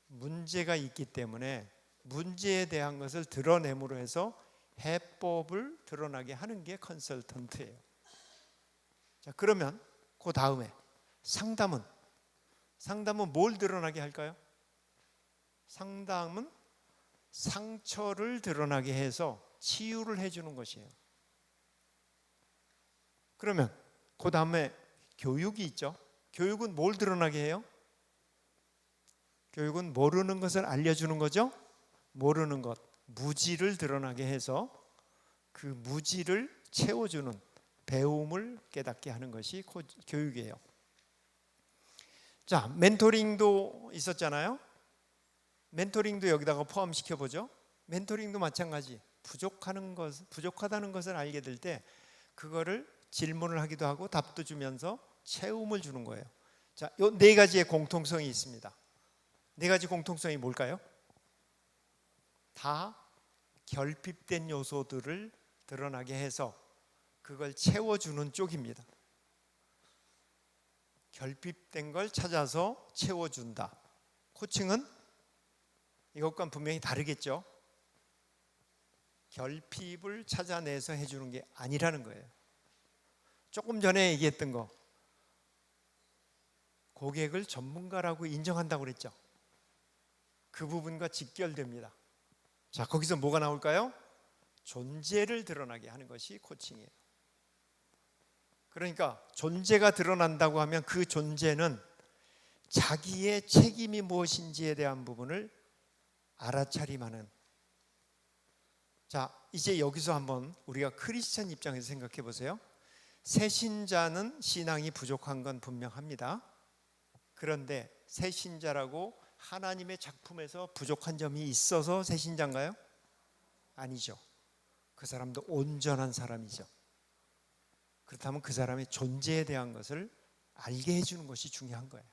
문제가 있기 때문에 문제에 대한 것을 드러냄으로 해서 해법을 드러나게 하는 게 컨설턴트예요. 자, 그러면 그 다음에 상담은 뭘 드러나게 할까요? 상담은 상처를 드러나게 해서 치유를 해주는 것이에요. 그러면 그 다음에 교육이 있죠. 교육은 뭘 드러나게 해요? 교육은 모르는 것을 알려주는 거죠. 모르는 것, 무지를 드러나게 해서 그 무지를 채워주는, 배움을 깨닫게 하는 것이 교육이에요. 자, 멘토링도 있었잖아요. 멘토링도 여기다가 포함시켜 보죠. 멘토링도 마찬가지. 부족하다는 것을 알게 될 때 그거를 질문을 하기도 하고 답도 주면서 채움을 주는 거예요. 자, 요 네 가지의 공통성이 있습니다. 네 가지 공통성이 뭘까요? 다 결핍된 요소들을 드러나게 해서 그걸 채워주는 쪽입니다. 결핍된 걸 찾아서 채워준다. 코칭은 이것과는 분명히 다르겠죠. 결핍을 찾아내서 해주는 게 아니라는 거예요. 조금 전에 얘기했던 거, 고객을 전문가라고 인정한다고 그랬죠. 그 부분과 직결됩니다. 자, 거기서 뭐가 나올까요? 존재를 드러나게 하는 것이 코칭이에요. 그러니까 존재가 드러난다고 하면 그 존재는 자기의 책임이 무엇인지에 대한 부분을 알아차림하는. 자, 이제 여기서 한번 우리가 크리스찬 입장에서 생각해 보세요. 새신자는 신앙이 부족한 건 분명합니다. 그런데 새신자라고 하나님의 작품에서 부족한 점이 있어서 새신자인가요? 아니죠. 그 사람도 온전한 사람이죠. 그렇다면 그 사람의 존재에 대한 것을 알게 해주는 것이 중요한 거예요.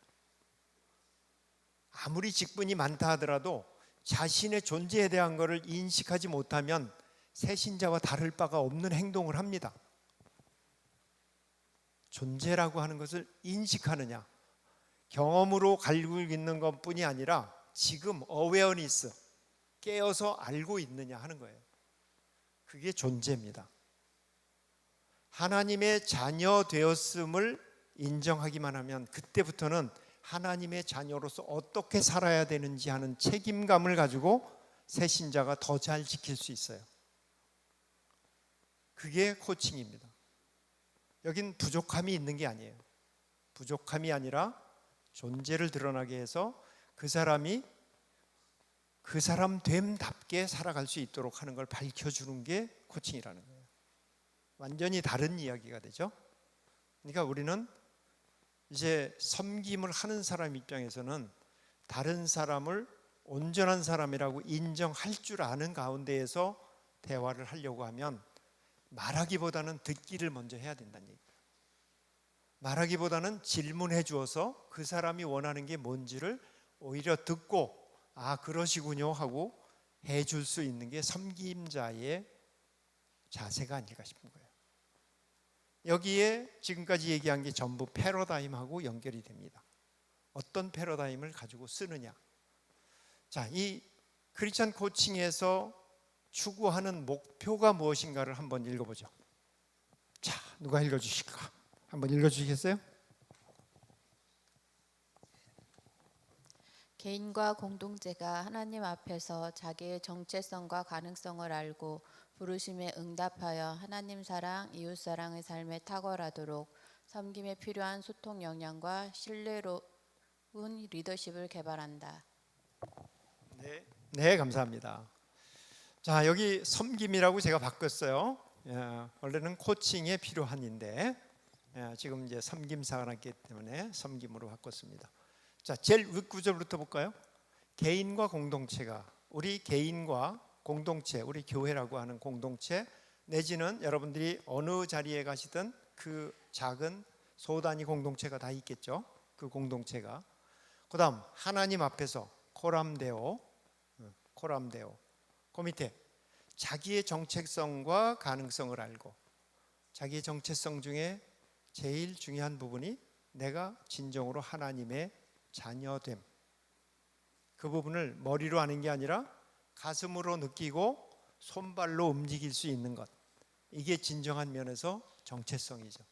아무리 직분이 많다 하더라도 자신의 존재에 대한 것을 인식하지 못하면 새신자와 다를 바가 없는 행동을 합니다. 존재라고 하는 것을 인식하느냐, 경험으로 알고 있는 것뿐이 아니라 지금 어웨어니스, 깨어서 알고 있느냐 하는 거예요. 그게 존재입니다. 하나님의 자녀 되었음을 인정하기만 하면 그때부터는 하나님의 자녀로서 어떻게 살아야 되는지 하는 책임감을 가지고 새 신자가 더 잘 지킬 수 있어요. 그게 코칭입니다. 여긴 부족함이 있는 게 아니에요. 부족함이 아니라 존재를 드러나게 해서 그 사람이 그 사람 됨답게 살아갈 수 있도록 하는 걸 밝혀주는 게 코칭이라는 거예요. 완전히 다른 이야기가 되죠. 그러니까 우리는 이제 섬김을 하는 사람 입장에서는 다른 사람을 온전한 사람이라고 인정할 줄 아는 가운데에서 대화를 하려고 하면 말하기보다는 듣기를 먼저 해야 된다는 얘기예요. 말하기보다는 질문해 주어서 그 사람이 원하는 게 뭔지를 오히려 듣고 아 그러시군요 하고 해줄 수 있는 게 섬김자의 자세가 아닐까 싶은 거예요. 여기에 지금까지 얘기한 게 전부 패러다임하고 연결이 됩니다. 어떤 패러다임을 가지고 쓰느냐. 자, 이 크리스천 코칭에서 추구하는 목표가 무엇인가를 한번 읽어보죠. 자, 누가 읽어주실까? 한번 읽어주시겠어요? 개인과 공동체가 하나님 앞에서 자기의 정체성과 가능성을 알고 부르심에 응답하여 하나님 사랑, 이웃 사랑의 삶에 탁월하도록 섬김에 필요한 소통 역량과 신뢰로운 리더십을 개발한다. 네, 감사합니다. 자, 여기 섬김이라고 제가 바꿨어요. 원래는 코칭에 필요한인데 지금 이제 섬김사가 났기 때문에 섬김으로 바꿨습니다. 자, 제일 윗구절부터 볼까요? 개인과 공동체가 우리 개인과 공동체, 우리 교회라고 하는 공동체 내지는 여러분들이 어느 자리에 가시든 그 작은 소단위 공동체가 다 있겠죠. 그 공동체가 그다음 하나님 앞에서 코람데오 그 밑에 자기의 정체성과 가능성을 알고 자기의 정체성 중에 제일 중요한 부분이 내가 진정으로 하나님의 자녀됨. 그 부분을 머리로 아는 게 아니라 가슴으로 느끼고 손발로 움직일 수 있는 것. 이게 진정한 면에서 정체성이죠.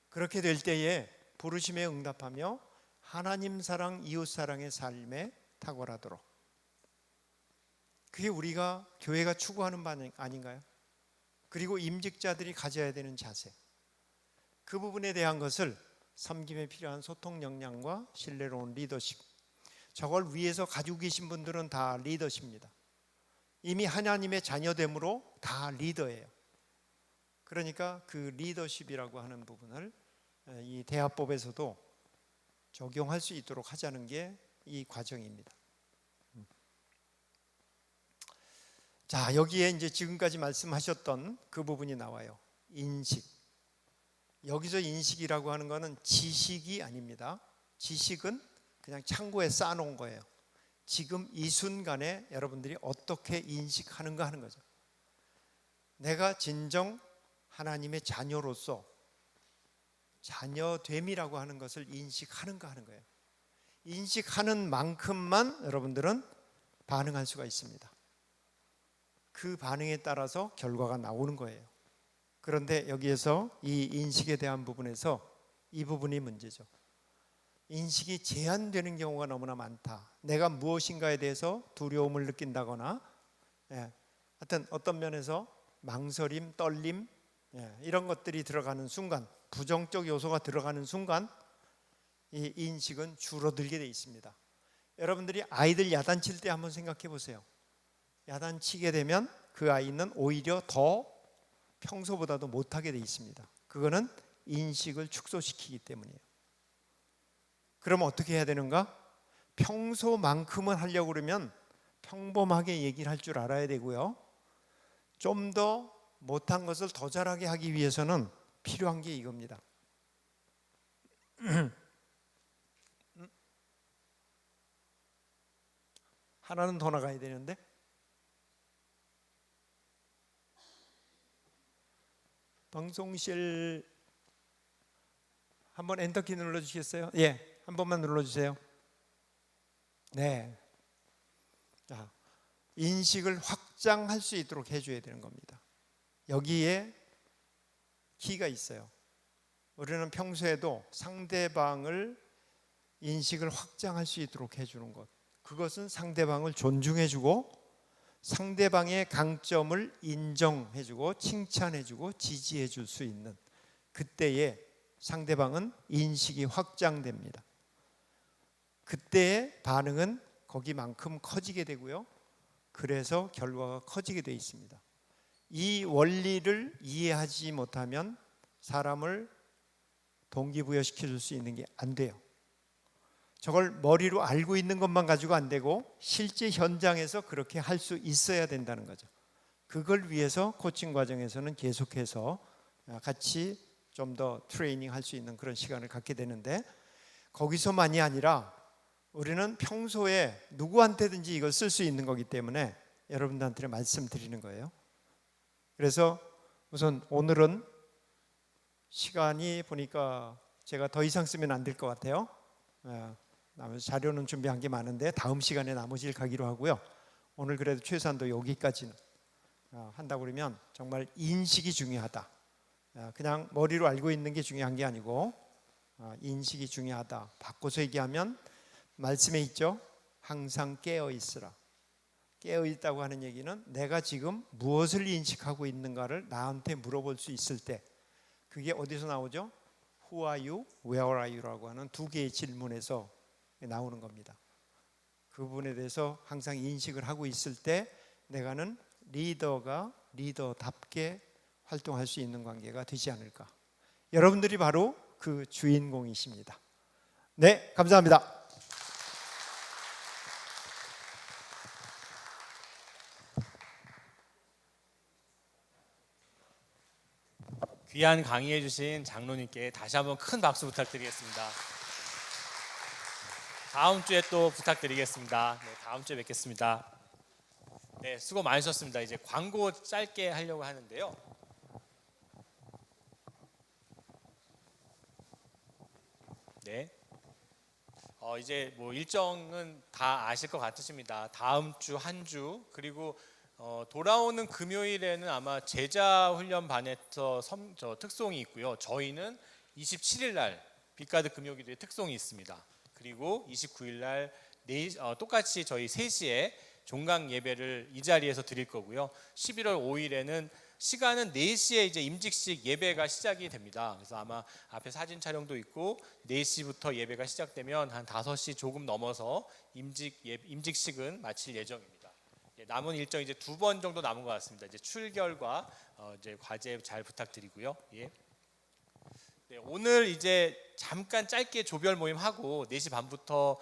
그렇게 될 때에 부르심에 응답하며 하나님 사랑, 이웃 사랑의 삶에 탁월하도록. 그게 우리가 교회가 추구하는 바 아닌가요? 그리고 임직자들이 가져야 되는 자세. 그 부분에 대한 것을 섬김에 필요한 소통 역량과 신뢰로운 리더십. 저걸 위에서 가지고 계신 분들은 다 리더십니다. 이미 하나님의 자녀됨으로 다 리더예요. 그러니까 그 리더십이라고 하는 부분을 이 대화법에서도 적용할 수 있도록 하자는 게 이 과정입니다. 자, 여기에 이제 지금까지 말씀하셨던 그 부분이 나와요. 인식. 여기서 인식이라고 하는 거는 지식이 아닙니다. 지식은 그냥 창고에 쌓아놓은 거예요. 지금 이 순간에 여러분들이 어떻게 인식하는가 하는 거죠. 내가 진정 하나님의 자녀로서 자녀됨이라고 하는 것을 인식하는가 하는 거예요. 인식하는 만큼만 여러분들은 반응할 수가 있습니다. 그 반응에 따라서 결과가 나오는 거예요. 그런데 여기에서 이 인식에 대한 부분에서 이 부분이 문제죠. 인식이 제한되는 경우가 너무나 많다. 내가 무엇인가에 대해서 두려움을 느낀다거나 하여튼 어떤 면에서 망설임, 떨림 이런 것들이 들어가는 순간, 부정적 요소가 들어가는 순간 이 인식은 줄어들게 돼 있습니다. 여러분들이 아이들 야단칠 때 한번 생각해 보세요. 야단치게 되면 그 아이는 오히려 더 평소보다도 못하게 돼 있습니다. 그거는 인식을 축소시키기 때문이에요. 그럼 어떻게 해야 되는가? 평소만큼은 하려고 그러면 평범하게 얘기를 할 줄 알아야 되고요. 좀 더 못한 것을 더 잘하게 하기 위해서는 필요한 게 이겁니다. 하나는 더 나가야 되는데 방송실 한번 엔터키 눌러주시겠어요? 예, 한 번만 눌러주세요. 네. 자, 인식을 확장할 수 있도록 해줘야 되는 겁니다. 여기에 키가 있어요. 우리는 평소에도 상대방을 인식을 확장할 수 있도록 해주는 것. 그것은 상대방을 존중해주고 상대방의 강점을 인정해주고 칭찬해주고 지지해줄 수 있는, 그때에 상대방은 인식이 확장됩니다. 그때의 반응은 거기만큼 커지게 되고요. 그래서 결과가 커지게 돼 있습니다. 이 원리를 이해하지 못하면 사람을 동기부여시켜줄 수 있는 게 안 돼요. 저걸 머리로 알고 있는 것만 가지고 안 되고 실제 현장에서 그렇게 할 수 있어야 된다는 거죠. 그걸 위해서 코칭 과정에서는 계속해서 같이 좀 더 트레이닝 할 수 있는 그런 시간을 갖게 되는데, 거기서만이 아니라 우리는 평소에 누구한테든지 이걸 쓸 수 있는 거기 때문에 여러분들한테 말씀드리는 거예요. 그래서 우선 오늘은 시간이 보니까 제가 더 이상 쓰면 안 될 것 같아요. 자료는 준비한 게 많은데 다음 시간에 나머지를 가기로 하고요. 오늘 그래도 최소한도 여기까지는 한다고 그러면 정말 인식이 중요하다. 그냥 머리로 알고 있는 게 중요한 게 아니고 인식이 중요하다. 바꿔서 얘기하면 말씀에 있죠. 항상 깨어 있으라. 깨어 있다고 하는 얘기는 내가 지금 무엇을 인식하고 있는가를 나한테 물어볼 수 있을 때, 그게 어디서 나오죠? Who are you? Where are you?라고 하는 두 개의 질문에서 나오는 겁니다. 그 부분에 대해서 항상 인식을 하고 있을 때 내가는 리더가 리더답게 활동할 수 있는 관계가 되지 않을까. 여러분들이 바로 그 주인공이십니다. 네, 감사합니다. 귀한 강의해 주신 장로님께 다시 한번 큰 박수 부탁드리겠습니다. 다음 주에 또 부탁드리겠습니다. 네, 다음 주에 뵙겠습니다. 네, 수고 많으셨습니다. 이제 광고 짧게 하려고 하는데요. 네. 이제 뭐 일정은 다 아실 것 같으십니다. 다음 주 한 주, 그리고 돌아오는 금요일에는 아마 제자 훈련 반에서 특송이 있고요. 저희는 27일 날 빛가득 금요기도의 특송이 있습니다. 그리고 29일 날 똑같이 저희 3시에 종강 예배를 이 자리에서 드릴 거고요. 11월 5일에는 시간은 4시에 이제 임직식 예배가 시작이 됩니다. 그래서 아마 앞에 사진 촬영도 있고 4시부터 예배가 시작되면 한 5시 조금 넘어서 임직식은 마칠 예정입니다. 남은 일정 이제 2번 정도 남은 것 같습니다. 이제 출결과 이제 과제 잘 부탁드리고요. 예. 네, 오늘 이제 잠깐 짧게 조별 모임 하고 4시 반부터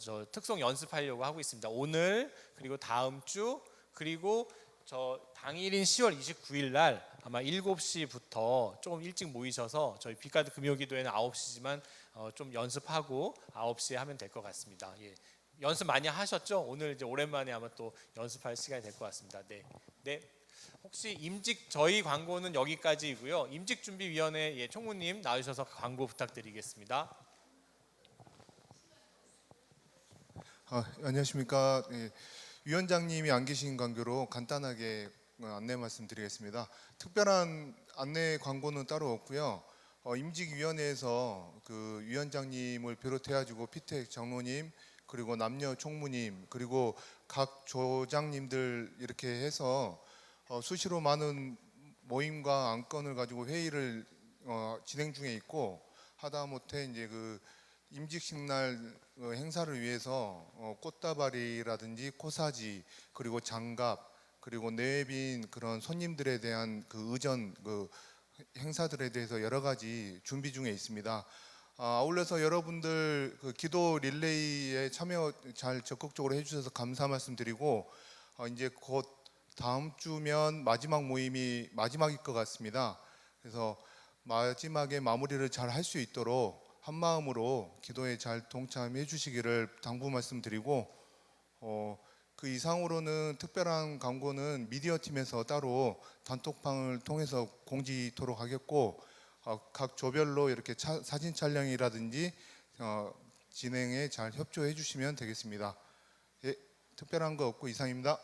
저 특송 연습하려고 하고 있습니다. 오늘 그리고 다음 주 그리고 저 당일인 10월 29일 날 아마 7시부터 조금 일찍 모이셔서 저희 빛가득 금요기도에는 9시지만 좀 연습하고 9시에 하면 될 것 같습니다. 예. 연습 많이 하셨죠? 오늘 이제 오랜만에 아마 또 연습할 시간이 될 것 같습니다. 네. 네. 혹시 임직 저희 광고는 여기까지이고요. 임직준비위원회 총무님 나오셔서 광고 부탁드리겠습니다. 안녕하십니까. 예, 위원장님이 안 계신 관계로 간단하게 안내 말씀드리겠습니다. 특별한 안내 광고는 따로 없고요. 임직위원회에서 그 위원장님을 비롯해가지고 피택 장로님 그리고 남녀 총무님 그리고 각 조장님들 이렇게 해서 수시로 많은 모임과 안건을 가지고 회의를 진행 중에 있고, 하다못해 이제 그 임직식날 행사를 위해서 꽃다발이라든지 코사지 그리고 장갑 그리고 내빈 그런 손님들에 대한 그 의전 그 행사들에 대해서 여러 가지 준비 중에 있습니다. 아울러서 여러분들 그 기도 릴레이에 참여 잘 적극적으로 해주셔서 감사 말씀드리고, 이제 곧 다음 주면 마지막 모임이 마지막일 것 같습니다. 그래서 마지막에 마무리를 잘 할 수 있도록 한 마음으로 기도에 잘 동참해 주시기를 당부 말씀드리고, 그 이상으로는 특별한 광고는 미디어 팀에서 따로 단톡방을 통해서 공지토록 하겠고, 각 조별로 이렇게 사진 촬영이라든지 진행에 잘 협조해 주시면 되겠습니다. 예, 특별한 거 없고 이상입니다.